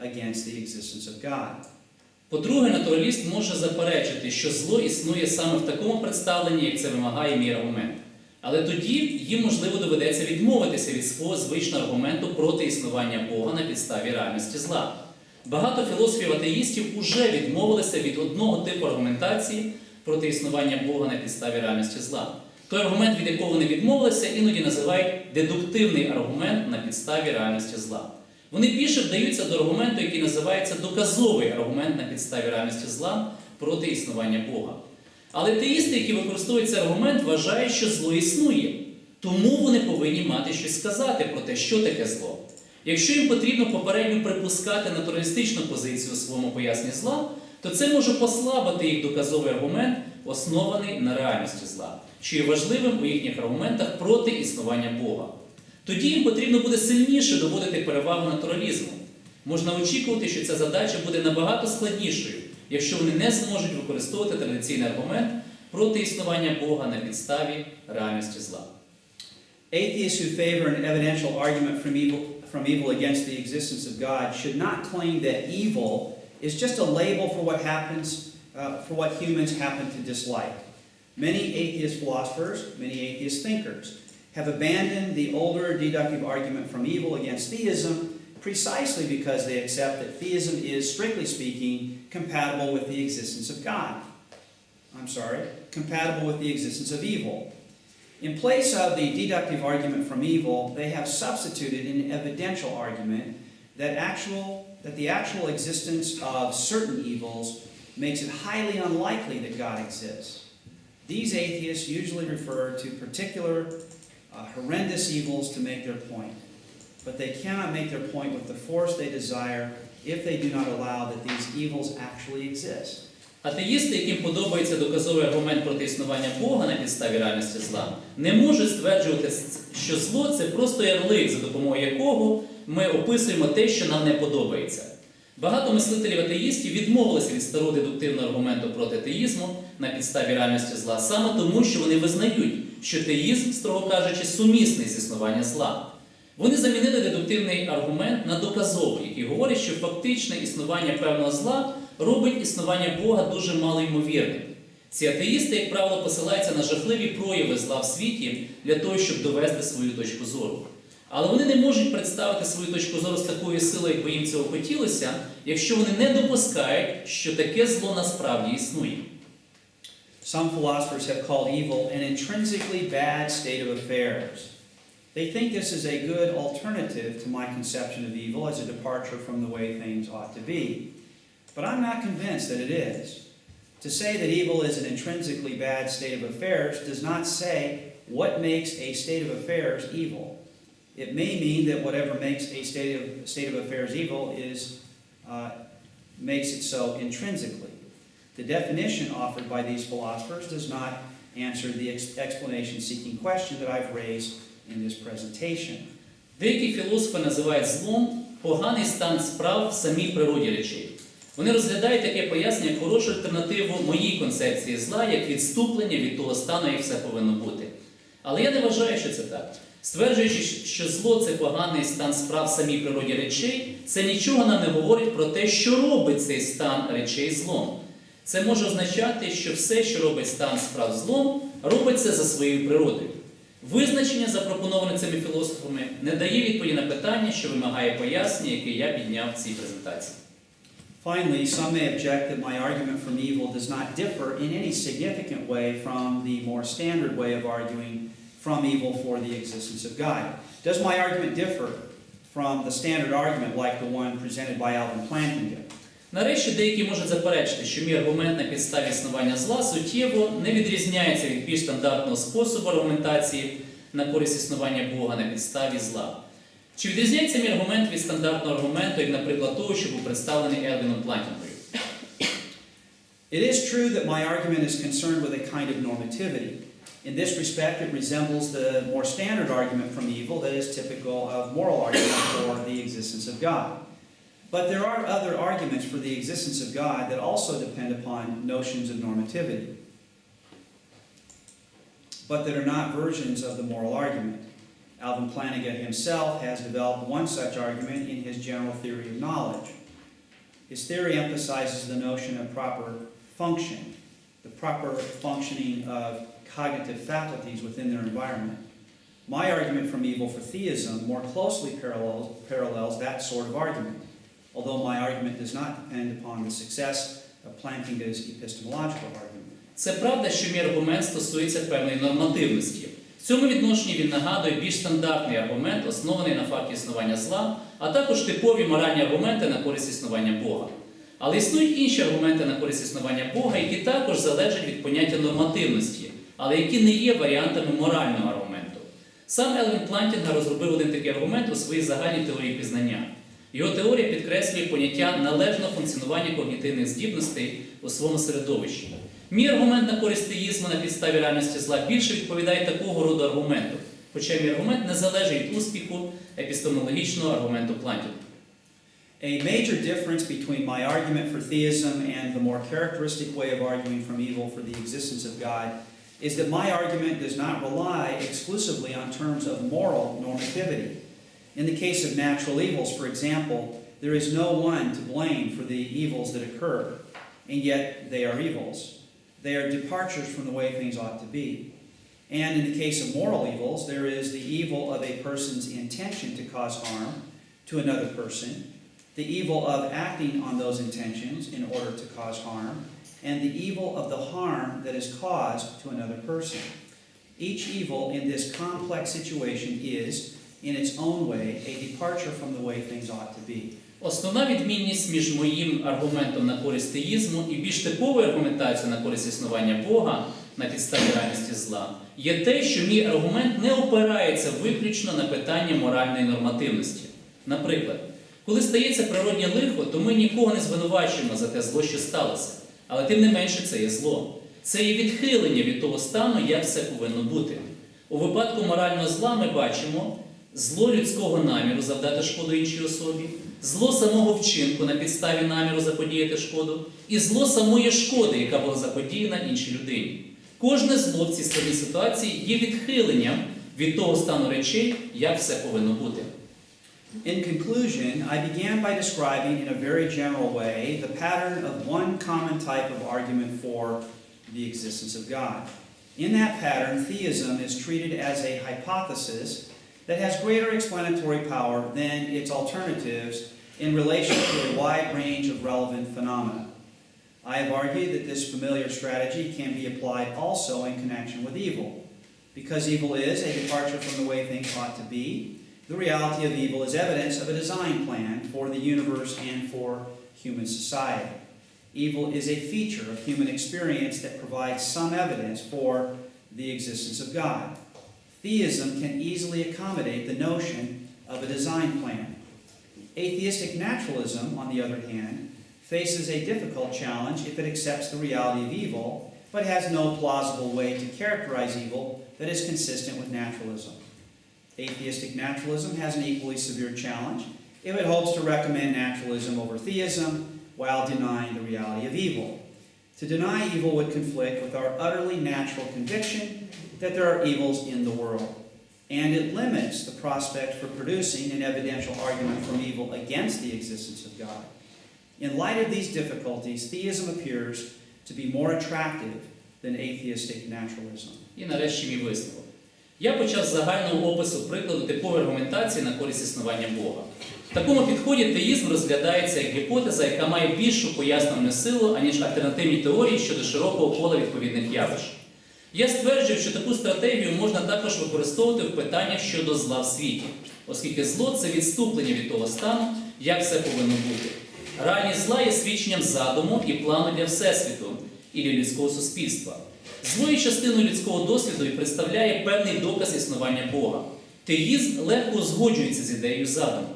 against the existence of God. По-друге, натураліст може заперечити, що зло існує саме в такому представленні, як це вимагає мій аргумент. Але тоді їм, можливо, доведеться відмовитися від свого звичного аргументу проти існування Бога на підставі реальності зла. Багато філософів-атеїстів уже відмовилися від одного типу аргументації проти існування Бога на підставі реальності зла. Той аргумент, від якого вони відмовилися, іноді називають дедуктивний аргумент на підставі реальності зла. Вони більше вдаються до аргументу, який називається доказовий аргумент на підставі реальності зла проти існування Бога. Але теїсти, які використовують цей аргумент, вважають, що зло існує. Тому вони повинні мати щось сказати про те, що таке зло. Якщо їм потрібно попередньо припускати натуралістичну позицію у своєму поясненні зла, то це може послабити їх доказовий аргумент, оснований на реальності зла, що є важливим у їхніх аргументах проти існування Бога. Тоді їм потрібно буде сильніше доводити перевагу натуралізму. Можна очікувати, що ця задача буде набагато складнішою, якщо вони не зможуть використовувати традиційний аргумент проти існування Бога на підставі реальності зла. Atheists who favor an evidential argument from evil against the existence of God should not claim that evil is just a label for what happens, for what humans happen to dislike. Many atheist philosophers, many atheist thinkers, have abandoned the older deductive argument from evil against theism precisely because they accept that theism is, strictly speaking, compatible with the existence of God. Compatible with the existence of evil. In place of the deductive argument from evil, they have substituted an evidential argument that the actual existence of certain evils makes it highly unlikely that God exists. These atheists usually refer to particular horrendous evils to make their point, but they cannot make their point with the force they desire if they do not allow that these evils actually exist. Атеїсти, яким подобається доказовий аргумент проти існування Бога на підставі реальності зла, не можуть стверджувати, що зло – це просто ярлик, за допомогою якого ми описуємо те, що нам не подобається. Багато мислителів-атеїстів відмовилися від старого дедуктивного аргументу проти теїзму на підставі реальності зла, саме тому, що вони визнають, що теїзм, строго кажучи, сумісний з існуванням зла. Вони замінили дедуктивний аргумент на доказовий, який говорить, що фактичне існування певного зла робить існування Бога дуже малоймовірним. Ці атеїсти, як правило, посилаються на жахливі прояви зла в світі для того, щоб довести свою точку зору. Але вони не можуть представити свою точку зору з такою силою, як би їм цього хотілося, якщо вони не допускають, що таке зло насправді існує. Some philosophers have called evil an intrinsically bad state of affairs. They think this is a good alternative to my conception of evil as a departure from the way things ought to be. But I'm not convinced that it is. To say that evil is an intrinsically bad state of affairs does not say what makes a state of affairs evil. It may mean that whatever makes a state of affairs evil makes it so intrinsically. The definition offered by these philosophers does not answer the explanation-seeking question that I've raised in this presentation. Деякі філософи називають злом поганий стан справ в самій природі речей. Вони розглядають таке пояснення як хорошу альтернативу моїй концепції зла, як відступлення від того стану, як все повинно бути. Але я не вважаю, що це так. Стверджуючи, що зло – це поганий стан справ в самій природі речей, це нічого нам не говорить про те, що робить цей стан речей злом. Це може означати, що все, що робить стан справ злом, робиться за своєю природою. Визначення, запропоноване цими філософами, не дає відповіді на питання, що вимагає пояснення, яке я підняв в цій презентації. Finally, some may object that my argument from evil does not differ in any significant way from the more standard way of arguing from evil for the existence of God. Does my argument differ from the standard argument like the one presented by Alvin Plantinga? Нарешті деякі можуть заперечити, що мій аргумент на підставі існування зла суттєво не відрізняється від більш стандартного способу аргументації на користь існування Бога на підставі зла. Чи відрізняється мій аргумент від стандартного аргументу, як, наприклад, того, що був представлений Елвіном Плантінгою? It is true that my argument is concerned with a kind of normativity. In this respect, it resembles the more standard argument from evil that is typical of moral argument for the existence of God. But there are other arguments for the existence of God that also depend upon notions of normativity, but that are not versions of the moral argument. Alvin Plantinga himself has developed one such argument in his general theory of knowledge. His theory emphasizes the notion of proper function, the proper functioning of cognitive faculties within their environment. My argument from evil for theism more closely parallels that sort of argument, although my argument does not depend upon the success of Plantinga's epistemological argument. Це правда, що мій аргумент стосується певної нормативності. В цьому відношенні він нагадує більш стандартний аргумент, оснований на факті існування зла, а також типові моральні аргументи на користь існування Бога. Але існують інші аргументи на користь існування Бога, які також залежать від поняття нормативності, але які не є варіантами морального аргументу. Сам Елвін Плантінга розробив один такий аргумент у своїй загальній теорії пізнання. Його теорія підкреслює поняття належного функціонування когнітивних здібностей у своєму середовищі. Мій аргумент на користь теїзму на підставі реальності зла більше відповідає такого роду аргументу, хоча мій аргумент не залежить від успіху епістемологічного аргументу Плантінга. A major difference between my argument for theism and the more characteristic way of arguing from evil for the existence of God is that my argument does not rely exclusively on terms of moral normativity. In the case of natural evils, for example, there is no one to blame for the evils that occur, and yet they are evils. They are departures from the way things ought to be. And in the case of moral evils, there is the evil of a person's intention to cause harm to another person, the evil of acting on those intentions in order to cause harm, and the evil of the harm that is caused to another person. Each evil in this complex situation is, in its own way, a departure from the way things ought to be. Основна відмінність між моїм аргументом на користь теїзму і більш типовою аргументацією на користь існування Бога на підставі реальності зла є те, що мій аргумент не опирається виключно на питання моральної нормативності. Наприклад, коли стається природнє лихо, то ми нікого не звинувачуємо за те зло, що сталося. Але тим не менше це є зло. Це є відхилення від того стану, як все повинно бути. У випадку морального зла ми бачимо зло людського наміру завдати шкоду іншій особі, зло самого вчинку на підставі наміру заподіяти шкоду і зло самої шкоди, яка була заподіяна іншій людині. Кожне зло в цій складній ситуації є відхиленням від того стану речей, як все повинно бути. In conclusion, I began by describing in a very general way the pattern of one common type of argument for the existence of God. In that pattern, theism is treated as a hypothesis that has greater explanatory power than its alternatives in relation to a wide range of relevant phenomena. I have argued that this familiar strategy can be applied also in connection with evil. Because evil is a departure from the way things ought to be, the reality of evil is evidence of a design plan for the universe and for human society. Evil is a feature of human experience that provides some evidence for the existence of God. Theism can easily accommodate the notion of a design plan. Atheistic naturalism, on the other hand, faces a difficult challenge if it accepts the reality of evil, but has no plausible way to characterize evil that is consistent with naturalism. Atheistic naturalism has an equally severe challenge if it hopes to recommend naturalism over theism while denying the reality of evil. To deny evil would conflict with our utterly natural conviction that there are evils in the world, and it limits the prospect for producing an evidential argument from evil against the existence of God. In light of these difficulties, theism appears to be more attractive than atheistic naturalism. І нарешті мій висновок. Я почав з загального опису прикладу типової аргументації на користь існування Бога. В такому підході теїзм розглядається як гіпотеза, яка має більшу пояснювальну силу, аніж альтернативні теорії щодо широкого кола відповідних явищ. Я стверджую, що таку стратегію можна також використовувати в питаннях щодо зла в світі, оскільки зло – це відступлення від того стану, як все повинно бути. Реальність зла є свідченням задуму і плану для Всесвіту і для людського суспільства. Зло є частиною людського досвіду і представляє певний доказ існування Бога. Теїзм легко узгоджується з ідеєю задуму.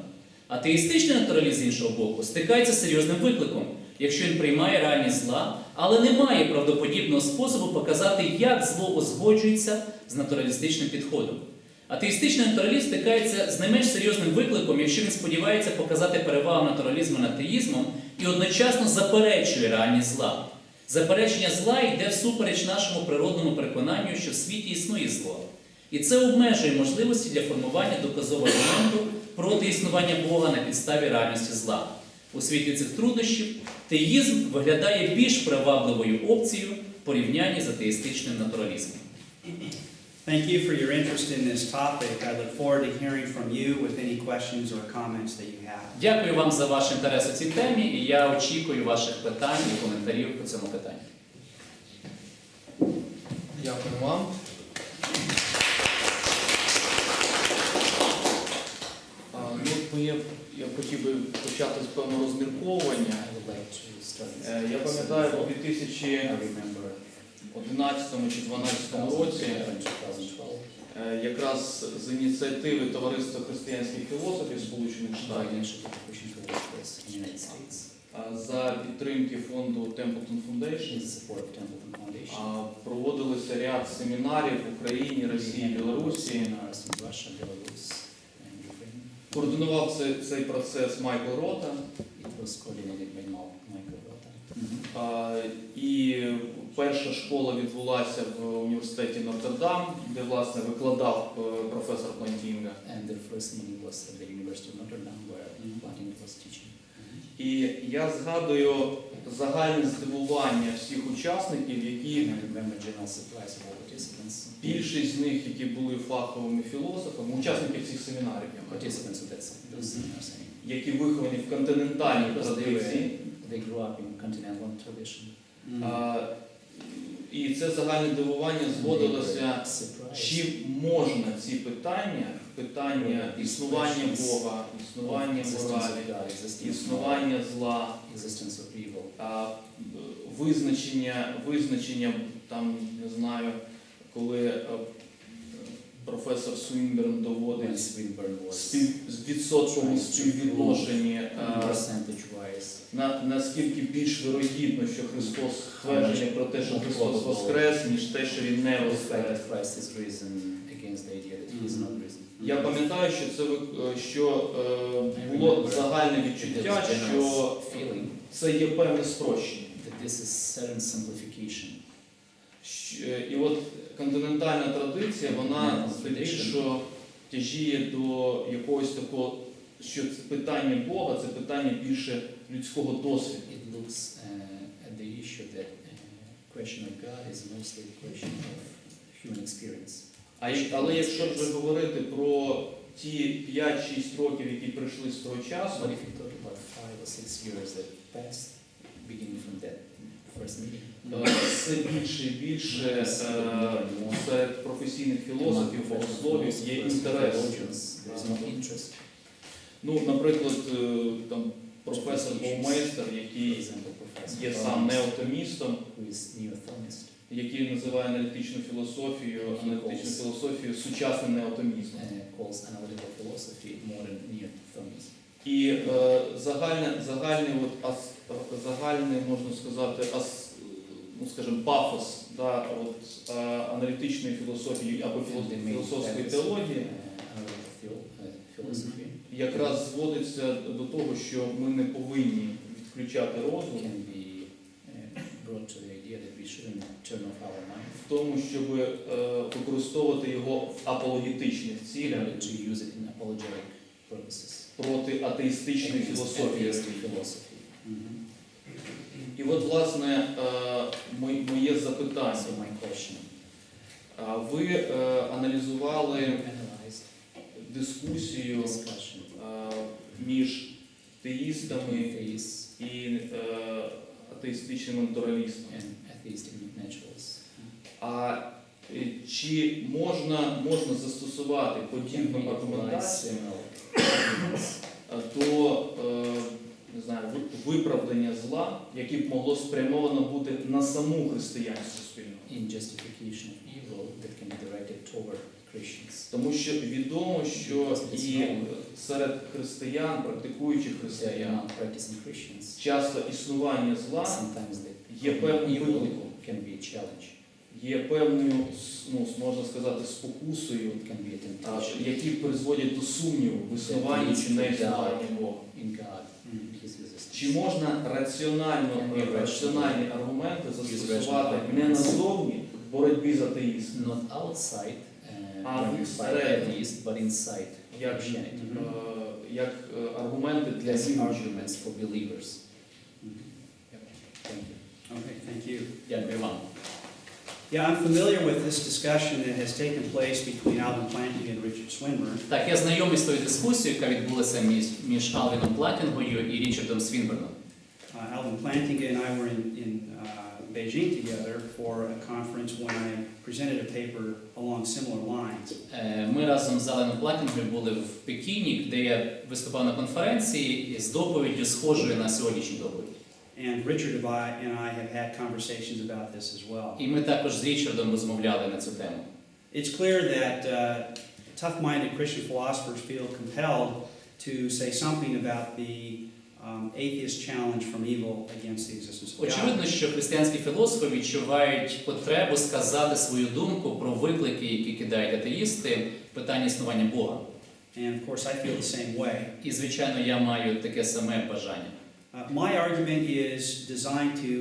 Атеїстичний натураліст, з іншого боку, стикається з серйозним викликом, якщо він приймає реальність зла, але не має правдоподібного способу показати, як зло узгоджується з натуралістичним підходом. Атеїстичний натураліст стикається з не менш серйозним викликом, якщо він сподівається показати перевагу натуралізму над теїзмом і одночасно заперечує реальність зла. Заперечення зла йде всупереч нашому природному переконанню, що в світі існує зло. І це обмежує можливості для формування доказового аргументу проти існування Бога на підставі реальності зла. У світлі цих труднощів теїзм виглядає більш привабливою опцією в порівнянні з атеїстичним натуралізмом. Thank you for your interest in this topic. I look forward to hearing from you with any questions or comments that you have. Дякую вам за ваш інтерес у цій темі, і я очікую ваших питань і коментарів по цьому питанню. Дякую вам. Я хотів би почати з певного розмірковування. Я пам'ятаю, у 2011 чи 2012 році, якраз з ініціативи Товариства християнських філософів Сполучених Штатів, за підтримки фонду Templeton Foundation, проводилися ряд семінарів в Україні, Росії, Білорусі. Координував цей процес Майкл Рота. І перша школа відбулася в університеті Нотр-Дам, де, власне, викладав професор Плантінга. І я згадую загальне здивування всіх учасників, які більшість з них, які були фаховими філософами, учасників цих семінарів, які виховані в континентальній традиції. І це загальне дивування зводилося, чи можна ці питання існування Бога, існування моралі, існування зла, визначення, там, не знаю, коли професор Свінберн доводить відсотковому співвідношенні, наскільки більш вирогідно, що Христос твердження про те, що Христос воскрес, ніж те, що Він не воскрес. Я пам'ятаю, що було загальне відчуття, що це є певне спрощення. І от континентальна традиція, вона здебільшого тяжіє до якогось такого, що питання Бога – це питання більше людського досвіду. Але якщо вже говорити про ті 5-6 років, які прийшли з того часу, все більше і більше серед професійних філософів, богословів є інтерес. Ну, наприклад, там, професор Баумейстер, який є сам неотомістом, який називає аналітичну філософію сучасним неотомізмом. І загальний, можна сказати, скажімо, пафос аналітичної філософії або філософської теології якраз зводиться до того, що ми не повинні відключати розум в тому, щоб використовувати його в апологетичних цілях проти атеїстичної філософії. І от, власне, моє запитання. Ви аналізували дискусію між теїстами і атеїстичними натуралістами. А чи можна застосувати подібну аргументацію до виправдання зла, яке б могло спрямовано бути на саму християнську спільноту? Тому що відомо, що і серед християн, практикуючих християн, practicing Christians, часто існування зла sometimes the є певним evil викликом, can be a challenge, є певною, можна сказати, спокусою, it can be a temptation які призводять до сумніву в існуванні чи не існуванні Бога. in God, His existence. Чи можна раціональні аргументи застосувати не назовні в боротьбі з атеїстом, Not outside, А by всередині. atheists, but inside як Christianity. аргументи для As віруючих? arguments for believers. Thank you. Okay, thank you. Дякую вам. Yeah, I'm familiar with this discussion that has taken place between Alvin Plantinga and Richard Swinburne. Так, я знайомий з тою дискусією, яка відбулася між Алвіном Платінгою і Річардом Свінберном. Alvin Plantinga and I were in Beijing together for a conference when I presented a paper along similar lines. Ми разом з Алвіном Платінгою були в Пекіні, де я виступав на конференції з доповіддю, схожою на сьогоднішню доповідь. And Richard and I have had conversations about this as well. І ми також з Річардом розмовляли на цю тему. It's clear that tough-minded Christian philosophers feel compelled to say something about the atheist challenge from evil against the existence of God. Очевидно, що християнські філософи відчувають потребу сказати свою думку про виклики, які кидають атеїсти, питання існування Бога. And of course, I feel the same way. І, звичайно, я маю таке саме бажання. My argument is designed to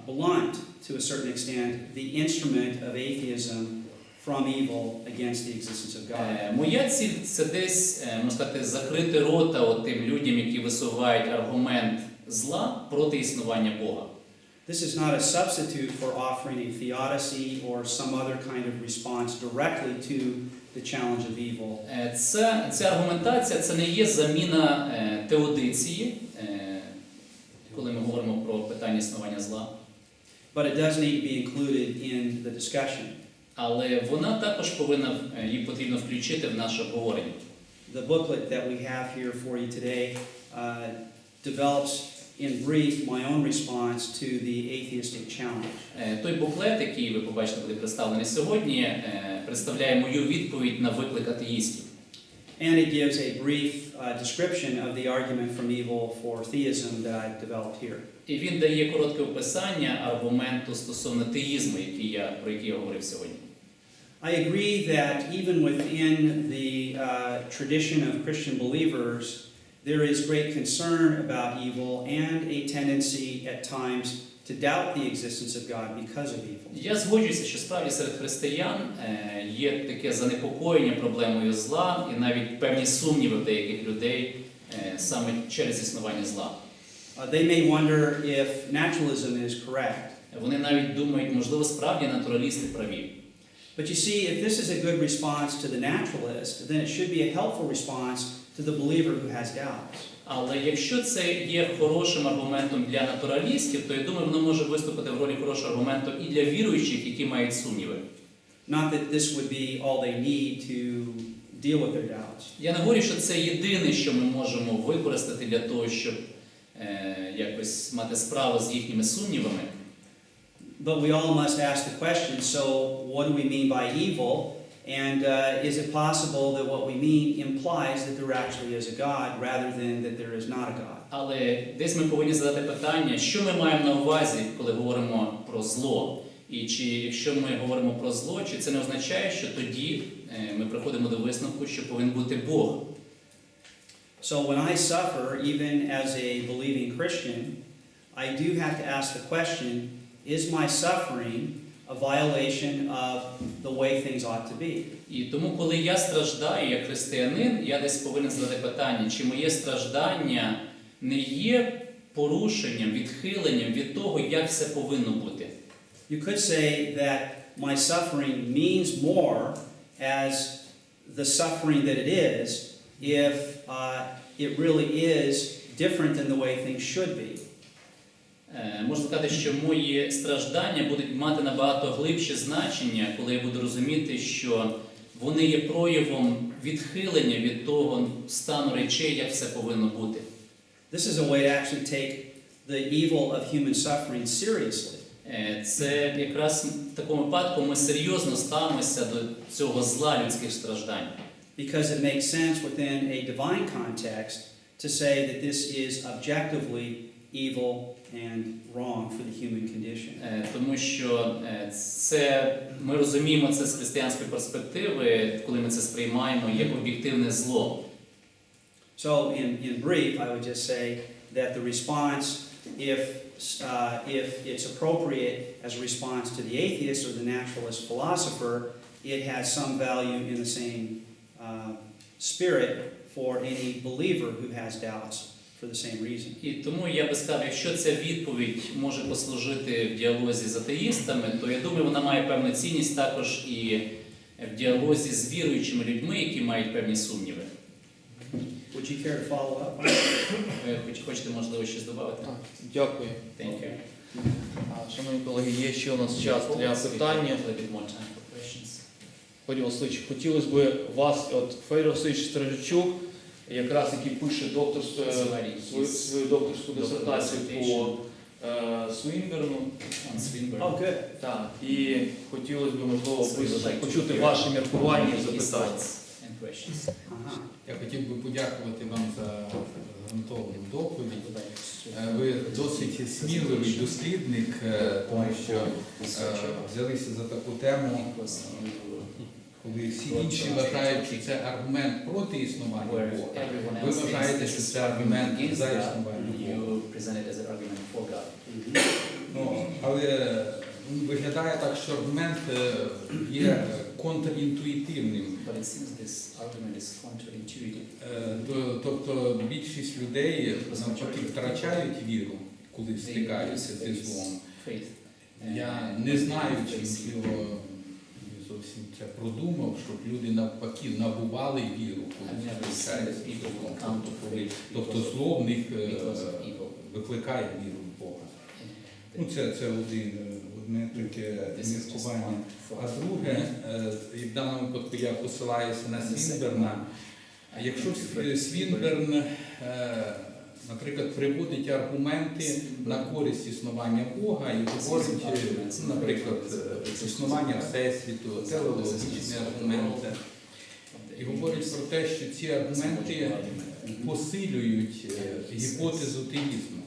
blunt, to a certain extent, the instrument of atheism from evil against the existence of God. Моя ціль – це десь, можна сказати, закрити рота тим людям, які висувають аргумент зла проти існування Бога. This is not a substitute for offering a theodicy or some other kind of response directly to the challenge of evil. Ця аргументація – це не є заміна теодиції, коли ми говоримо про питання існування зла. But it does need to be included in the discussion. Але вона також повинна, її потрібно включити в наше обговорення. The booklet that we have here for you today develops in brief my own response to the atheistic challenge. Той буклет, який ви побачите, буде представлений сьогодні, представляє мою відповідь на виклик атеїстів. And it gives a brief description of the argument from evil for theism that I've developed here. І він дає коротке описання аргументу стосовно теїзму, про який я говорив сьогодні. I agree that even within the tradition of Christian believers, there is great concern about evil and a tendency at times to doubt the existence of God because of evil. Я згоджуюся, що справді серед християн є таке занепокоєння проблемою зла і навіть певні сумніви в деяких людей саме через існування зла. They may wonder if naturalism is correct. Вони навіть думають, можливо, справді натуралісти праві. But you see, if this is a good response to the naturalist, then it should be a helpful response to the believer who has doubts. Але якщо це є хорошим аргументом для натуралістів, то я думаю, воно може виступити в ролі хорошого аргументу і для віруючих, які мають сумніви. Not that this would be all they need to deal with their doubts. Я не говорю, що це єдине, що ми можемо використати для того, щоб якось мати справу з їхніми сумнівами. But we all must ask the question, so what do we mean by evil? And is it possible that what we mean implies that there actually is a God rather than that there is not a God? Але десь ми повинні задати питання, що ми маємо на увазі, коли говоримо про зло. І чи якщо ми говоримо про зло, чи це не означає, що тоді ми приходимо до висновку, що повинен бути Бог? So when I suffer, even as a believing Christian, I do have to ask the question, is my suffering a violation of the way things ought to be? І тому, коли я страждаю як християнин, я десь повинен задати питання, чи моє страждання не є порушенням, відхиленням від того, як все повинно бути. You could say that my suffering means more as the suffering that it is if it really is different than the way things should be. Можна сказати, що мої страждання будуть мати набагато глибше значення, коли я буду розуміти, що вони є проявом відхилення від того стану речей, як все повинно бути. This is a way to actually take the evil of human suffering seriously. Це якраз в такому випадку ми серйозно ставимося до цього зла людських страждань. because it makes sense within a divine context to say that this is objectively evil and wrong for the human condition. Тому що ми розуміємо це з християнської перспективи, коли ми це сприймаємо як об'єктивне зло. So in brief, I would just say that the response, if it's appropriate as a response to the atheist or the naturalist philosopher, it has some value in the same spirit for any believer who has doubts for the same reason. І тому я би сказав, якщо ця відповідь може послужити в діалозі з атеїстами, то я думаю, вона має певну цінність також і в діалозі з віруючими людьми, які мають певні сумніви. Would you care to follow up? Ви хочете, можливо, щось додати? Так, дякую. Thank you. Шановні колеги, є ще у нас час для питання. Федір Васильович, хотілося б вас, от Федір Васильович Стрижачук, якраз який пише свою докторську дисертацію по Свінберну. Oh, good. Так, і хотілося б, можливо, почути ваші міркування і запитання. Я хотів би подякувати вам за ґрунтовну доповідь. Ви досить сміливий дослідник, тому що взялися за таку тему, коли всі інші вважають, що це аргумент проти існування Бога. Ви вважаєте, що це аргумент за існування Бога. Але виглядає так, що аргумент є контрінтуїтивним. Тобто більшість людей навпаки втрачають віру, коли стикаються зі злом. Я не знаю, чи можливо зовсім це продумав, щоб люди навпаки набували віру, коли стикаються зі злом. Тобто зло в них викликає віру в Бога. Це одне таке міркування. А друге, і в даному випадку я посилаюся на Свінберна. Якщо Свінберн, наприклад, приводить аргументи на користь існування Бога і говорить, наприклад, існування Всесвіту, телеологічні аргументи, і говорить про те, що ці аргументи посилюють гіпотезу теїзму.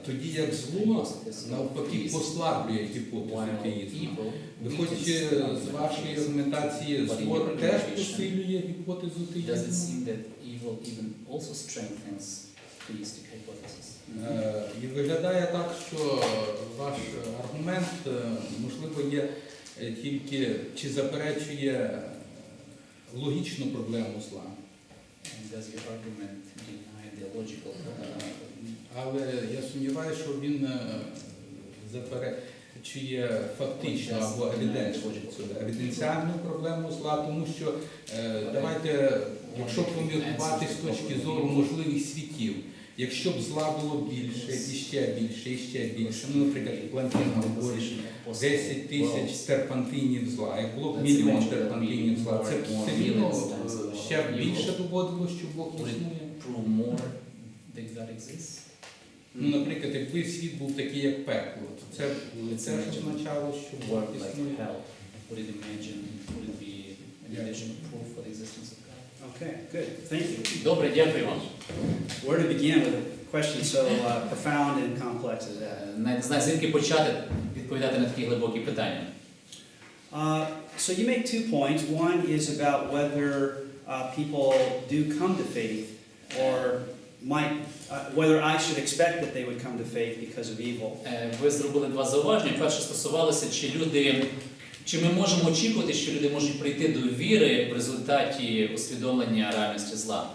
Тоді як зло навпаки послаблює гіпотезу теїзму. Виходячи з вашої аргументації, зло теж посилює гіпотезу теїзму? І виглядає так, що ваш аргумент, можливо, є тільки, чи заперечує логічну проблему зла. Але я сумніваюся, що він заперечує фактично або евіденціальну проблему зла, тому що давайте, якщо поміркувати з точки зору можливих світів, якщо б зла було більше, і ще більше, і ще більше, наприклад, Плантін говорить 10 тисяч терпантинів зла, як було б мільйон терпантинів зла, це все рівно ще більше доводило, що Бог існує. Наприклад, якби світ був такий, як пекло, то це теж означало, що Бог існує. Okay, good. Thank you. Добре, дякую вам. Where to begin with a question so profound and complex as that? Не знаю, звідки почати відповідати на такі глибокі питання. So you make 2 points. One is about whether people do come to faith, or whether I should expect that they would come to faith because of evil. Ви зробили два зауваження. Перше стосувалося, чи ми можемо очікувати, що люди можуть прийти до віри в результаті усвідомлення реальності зла.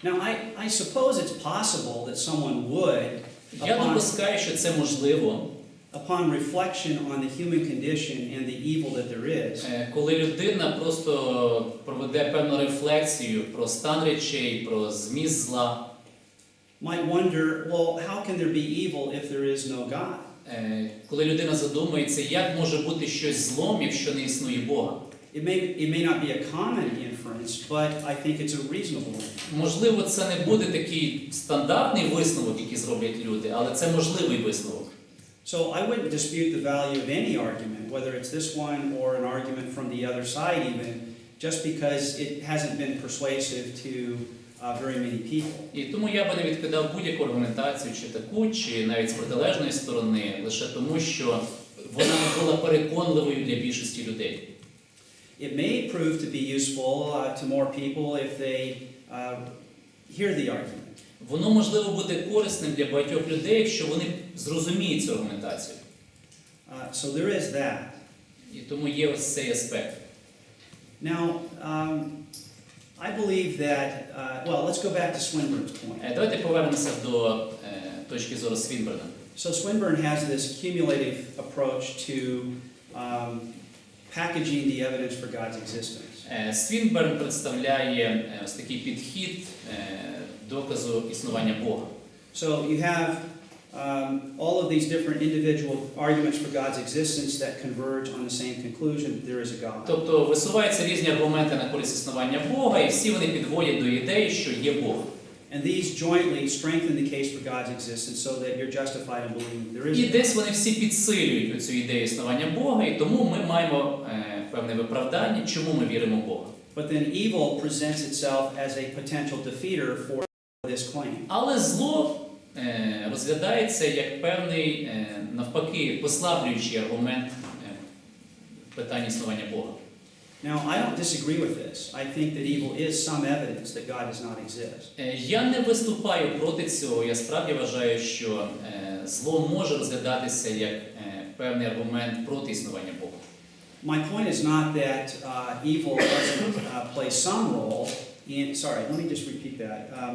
Now, I suppose it's possible that someone would, Я допускаю, що це можливо. Upon reflection on the human condition and the evil that there is. Коли людина просто проведе певну рефлексію про стан речей, про зміст зла. Might wonder, well, how can there be evil if there is no God? Коли людина задумується, як може бути щось злом, якщо не існує Бога. It may not be a common inference, but I think it's a reasonable one. Можливо, це не буде такий стандартний висновок, який зроблять люди, але це можливий висновок. So I wouldn't dispute the value of any argument, whether it's this one or an argument from the other side even, just because it hasn't been persuasive to very many people. І тому я би не відкидав будь-яку аргументацію, чи таку, чи навіть з протилежної сторони, лише тому, що вона не була переконливою для більшості людей. It may prove to be useful to more people if they hear the argument. Воно, можливо, буде корисним для багатьох людей, якщо вони зрозуміють цю аргументацію. So there is that. І тому є ось цей аспект. Now, I believe that, well, let's go back to Swinburne's point. Давайте повернемося до точки зору Свінберна. So Swinburne has this cumulative approach to packaging the evidence for God's existence. Свінберн представляє ось такий підхід доказу існування Бога. So you have all of these different individual arguments for God's existence that converge on the same conclusion that there is a God. Тобто висуваються різні аргументи на користь існування Бога, і всі вони підводять до ідеї, що є Бог. And these jointly strengthen the case for God's existence so that you're justified in believing there is a І God. десь вони всі підсилюють цю ідею існування Бога, і тому ми маємо певне виправдання, чому ми віримо в Бога. But then evil presents itself as a potential defeater for this claim. Але зло розглядається як певний, навпаки, послаблюючий аргумент питання існування Бога. Now, I don't disagree with this. I think that evil is some evidence that God does not exist. Я не виступаю проти цього. Я справді вважаю, що зло може розглядатися як певний аргумент проти існування Бога. My point is not that evil doesn't play some role in. Sorry, let me just repeat that. How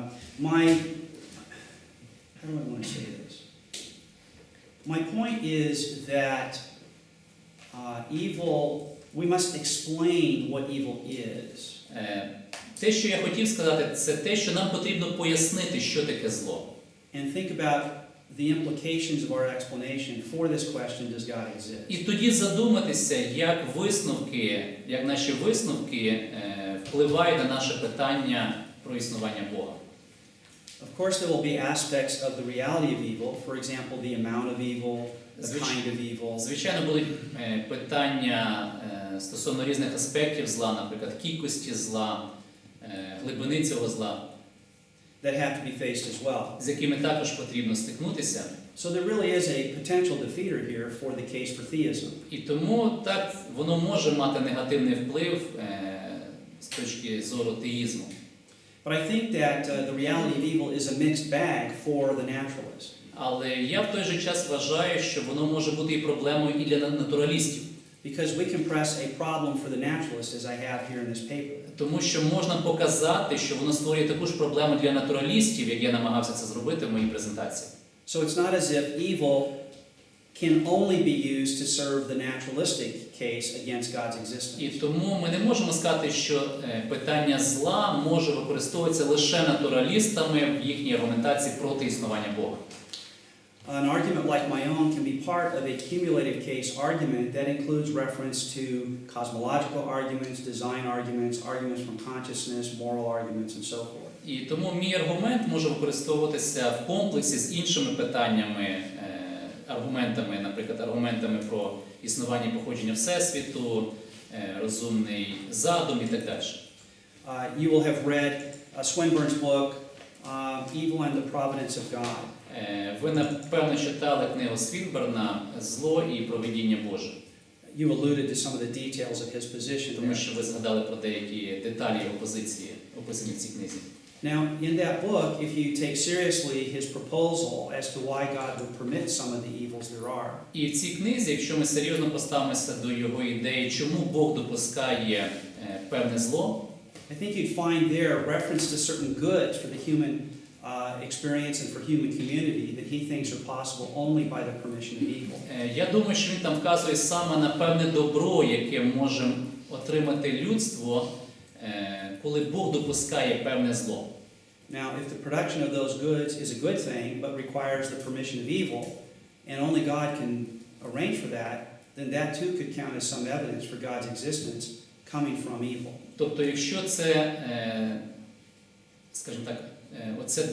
do I want to say this? My point is that evil. We must explain what evil is. Те, що я хотів сказати, це те, що нам потрібно пояснити, що таке зло. And think about the implications of our explanation for this question, does God exist? І тоді задуматися, як наші висновки впливають на наше питання про існування Бога. Of course, there will be aspects of the reality of evil, for example, the amount of evil, the kind of evil. Звичайно, будуть питання стосовно різних аспектів зла, наприклад, кількості зла, глибини цього зла, That have to be faced as well. з якими також потрібно стикнутися. So there really is a potential defeater here for the case for theism. І тому так воно може мати негативний вплив з точки зору теїзму. But I think that the reality of evil is a mixed bag for the naturalist. Але я в той же час вважаю, що воно може бути і проблемою і для натуралістів. Because we can press a problem for the naturalist, as I have here in this paper. Тому що можна показати, що воно створює таку ж проблему для натуралістів, як я намагався це зробити в моїй презентації. So it's not as if evil can only be used to serve the naturalistic case against God's existence. І тому ми не можемо сказати, що питання зла може використовуватися лише натуралістами в їхній аргументації проти існування Бога. An argument like my own can be part of a cumulative case argument that includes reference to cosmological arguments, design arguments, arguments from consciousness, moral arguments, and so forth. І тому мій аргумент може використовуватися в комплексі з іншими питаннями, аргументами, наприклад, аргументами про існування і походження Всесвіту, розумний задум і так далі. You will have read Swinburne's book, Evil and the Providence of God. Ви, напевно, читали книгу Свінберна «Зло і провидіння Боже». You alluded to some of the details of his position Тому there. що ви згадали про деякі деталі його позиції, описані в цій книзі. Now, in that book, if you take seriously his proposal as to why God would permit some of the evils there are, І в цій книзі, якщо ми серйозно поставимося до його ідеї, чому Бог допускає певне зло, I think you'd find there reference to certain goods for the human experience and for human community that he thinks are possible only by the permission of evil. Я думаю, що він там вказує саме на певне добро, яке може отримати людство, коли Бог допускає певне зло. Now, if the production of those goods is a good thing, but requires the permission of evil, and only God can arrange for that, then that too could count as some evidence for God's existence coming from evil. Тобто, якщо це, скажімо так, оце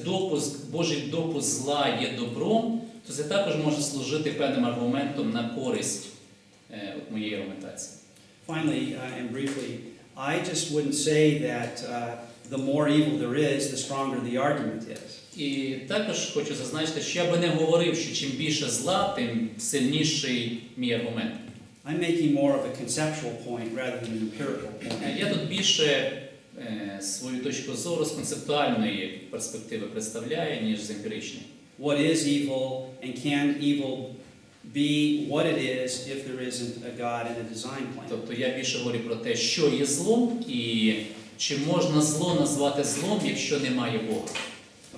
Божий допуск зла є добром, то це також може служити певним аргументом на користь моєї аргументації. Finally, and briefly, I just wouldn't say that the more evil there is, the stronger the argument is. І також хочу зазначити, що я би не говорив, що чим більше зла, тим сильніший мій аргумент. I'm making more of a conceptual point rather than an empirical point. Я тут більше свою точку зору з концептуальної перспективи представляю, ніж з емпіричної. What is evil, and can evil be what it is if there isn't a God and a design plan? Тобто я більше говорю про те, що є злом, і чи можна зло назвати злом, якщо немає Бога.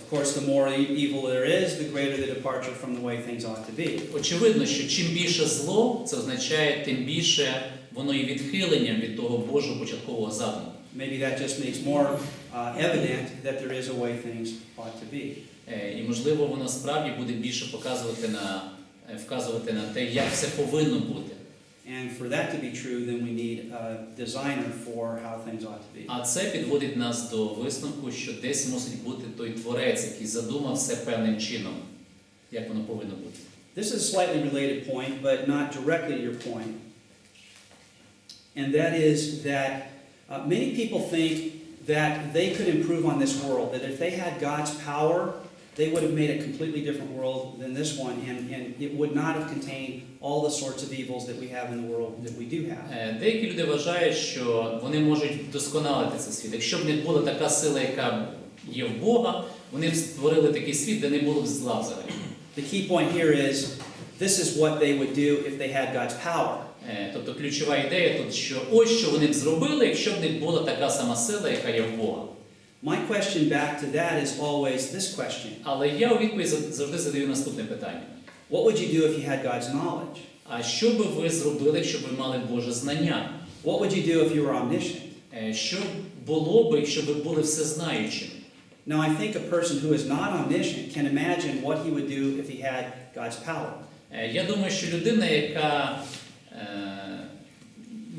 Of course, the more evil there is, the greater the departure from the way things ought to be. Очевидно, що чим більше зло, це означає, тим більше воно є відхиленням від того Божого початкового задуму. Maybe that just makes more evident that there is a way things ought to be. І, можливо, воно справді буде більше вказувати на те, як все повинно бути. And for that to be true, then we need a designer for how things ought to be. А це підводить нас до висновку, що десь мусить бути той творець, який задумав все певним чином, як воно повинно бути. This is a slightly related point, but not directly to your point. And that is that many people think that they could improve on this world, that if they had God's power, they would have made a completely different world than this one, and it would not have contained all the sorts of evils that we have in the world that we do have. Деякі люди вважають, що вони можуть вдосконалити цей світ. Якщо б не була така сила, яка є в Бога, вони б створили такий світ, де не було б зла взагалі. The key point here is, this is what they would do if they had God's power. Тобто ключова ідея тут, що ось що вони б зробили, якщо б не була така сама сила, яка є в Бога. My question back to that is always this question. Але я у відповідь завжди задаю наступне питання. What would you do if you had God's knowledge? А що би ви зробили, якщо б ви мали Боже знання? What would you do if you were omniscient? Що було б, якщо ви були всезнаючим? Now, I think a person who is not omniscient can imagine what he would do if he had God's power. Я думаю, що людина, яка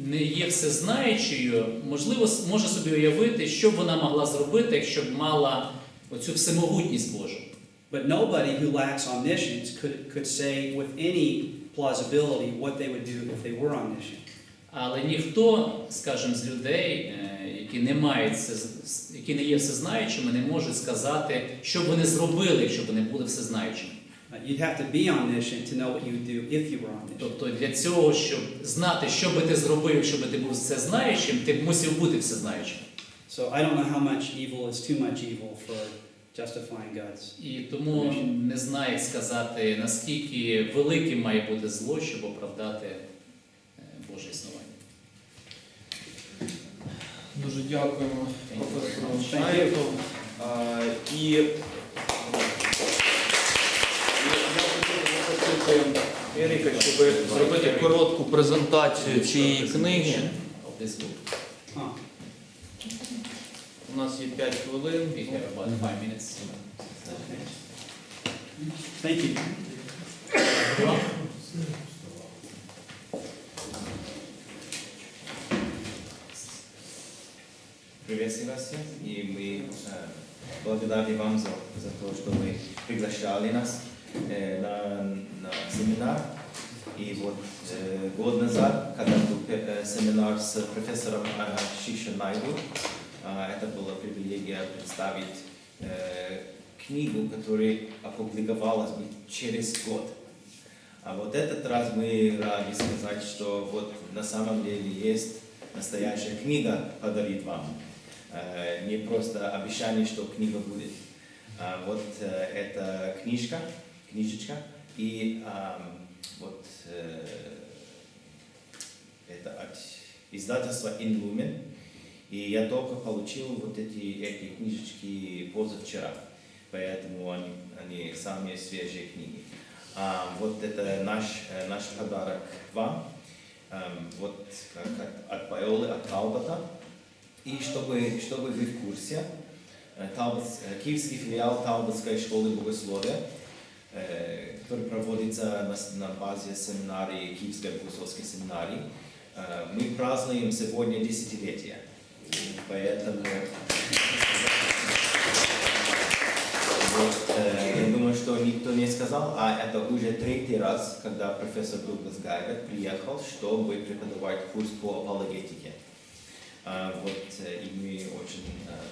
не є всезнаючою, можливо, може собі уявити, що б вона могла зробити, якщо б мала оцю всемогутність Божу. But nobody who lacks omniscience could say with any plausibility what they would do if they were omniscient. Але ніхто, скажімо, з людей, які не є всезнаючими, не може сказати, що б вони зробили, якщо б вони були всезнаючими. You'd have to be omniscient to know what you would do if you were omniscient. Тобто для цього, щоб знати, що би ти зробив, якщо би ти був всезнаючим, ти б мусив бути всезнаючим. So I don't know how much evil is too much evil for justifying God's. І тому не знаю, як сказати, наскільки великим має бути зло, щоб оправдати Боже існування. Дуже дякуємо професору Гайветту. І я хотів попросити Еріка, щоб зробити коротку презентацію цієї книги. У нас є 5 хвилин. We have about 5 minutes. Thank you. Приветствую вас всех, и мы благодарны вам за то, что вы приглашали нас на семинар. И вот год назад, когда был семинар с профессором Шишинайду, это была привилегия представить книгу, которая опубликовалась через год. А вот этот раз мы рады сказать, что вот на самом деле есть настоящая книга подарит вам. Не просто обещание, что книга будет. Вот эта книжечка, и вот это от издательства Inlumen. И я только получил вот эти книжечки позавчера, поэтому они самые свежие книги. Вот это наш подарок вам, вот как от Биолы, от Талбота. И чтобы вы в курсе, киевский филиал Талботской школы богословия, который проводится на базе семинарии, Киевской богословской семинарии, мы празднуем сегодня десятилетие. Поэтому вот, я думаю, что никто не сказал, а это уже 3-й раз, когда профессор Дуглас Гайветт приехал, чтобы преподавать курс по апологетике. И мы очень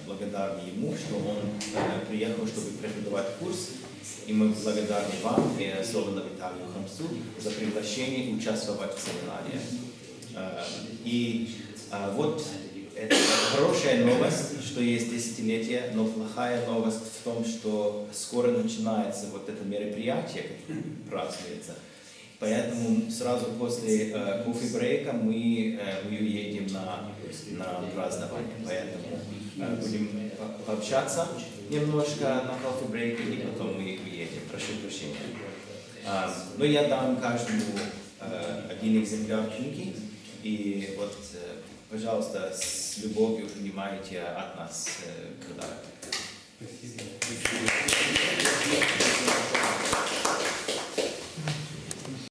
благодарны ему, что он приехал, чтобы преподавать курс. И мы благодарны вам и особенно Виталию Хамсу за приглашение участвовать в семинаре. И вот это хорошая новость, что есть десятилетие, но плохая новость в том, что скоро начинается вот это мероприятие, которое празднуется. Поэтому сразу после кофе-брейка мы уедем на празднование. Поэтому будем пообщаться немножко на кофе-брейке и потом мы уедем. Прошу прощения. Но я дам каждому один экземпляр книги. И вот, пожалуйста, с любовью принимайте от нас подарок.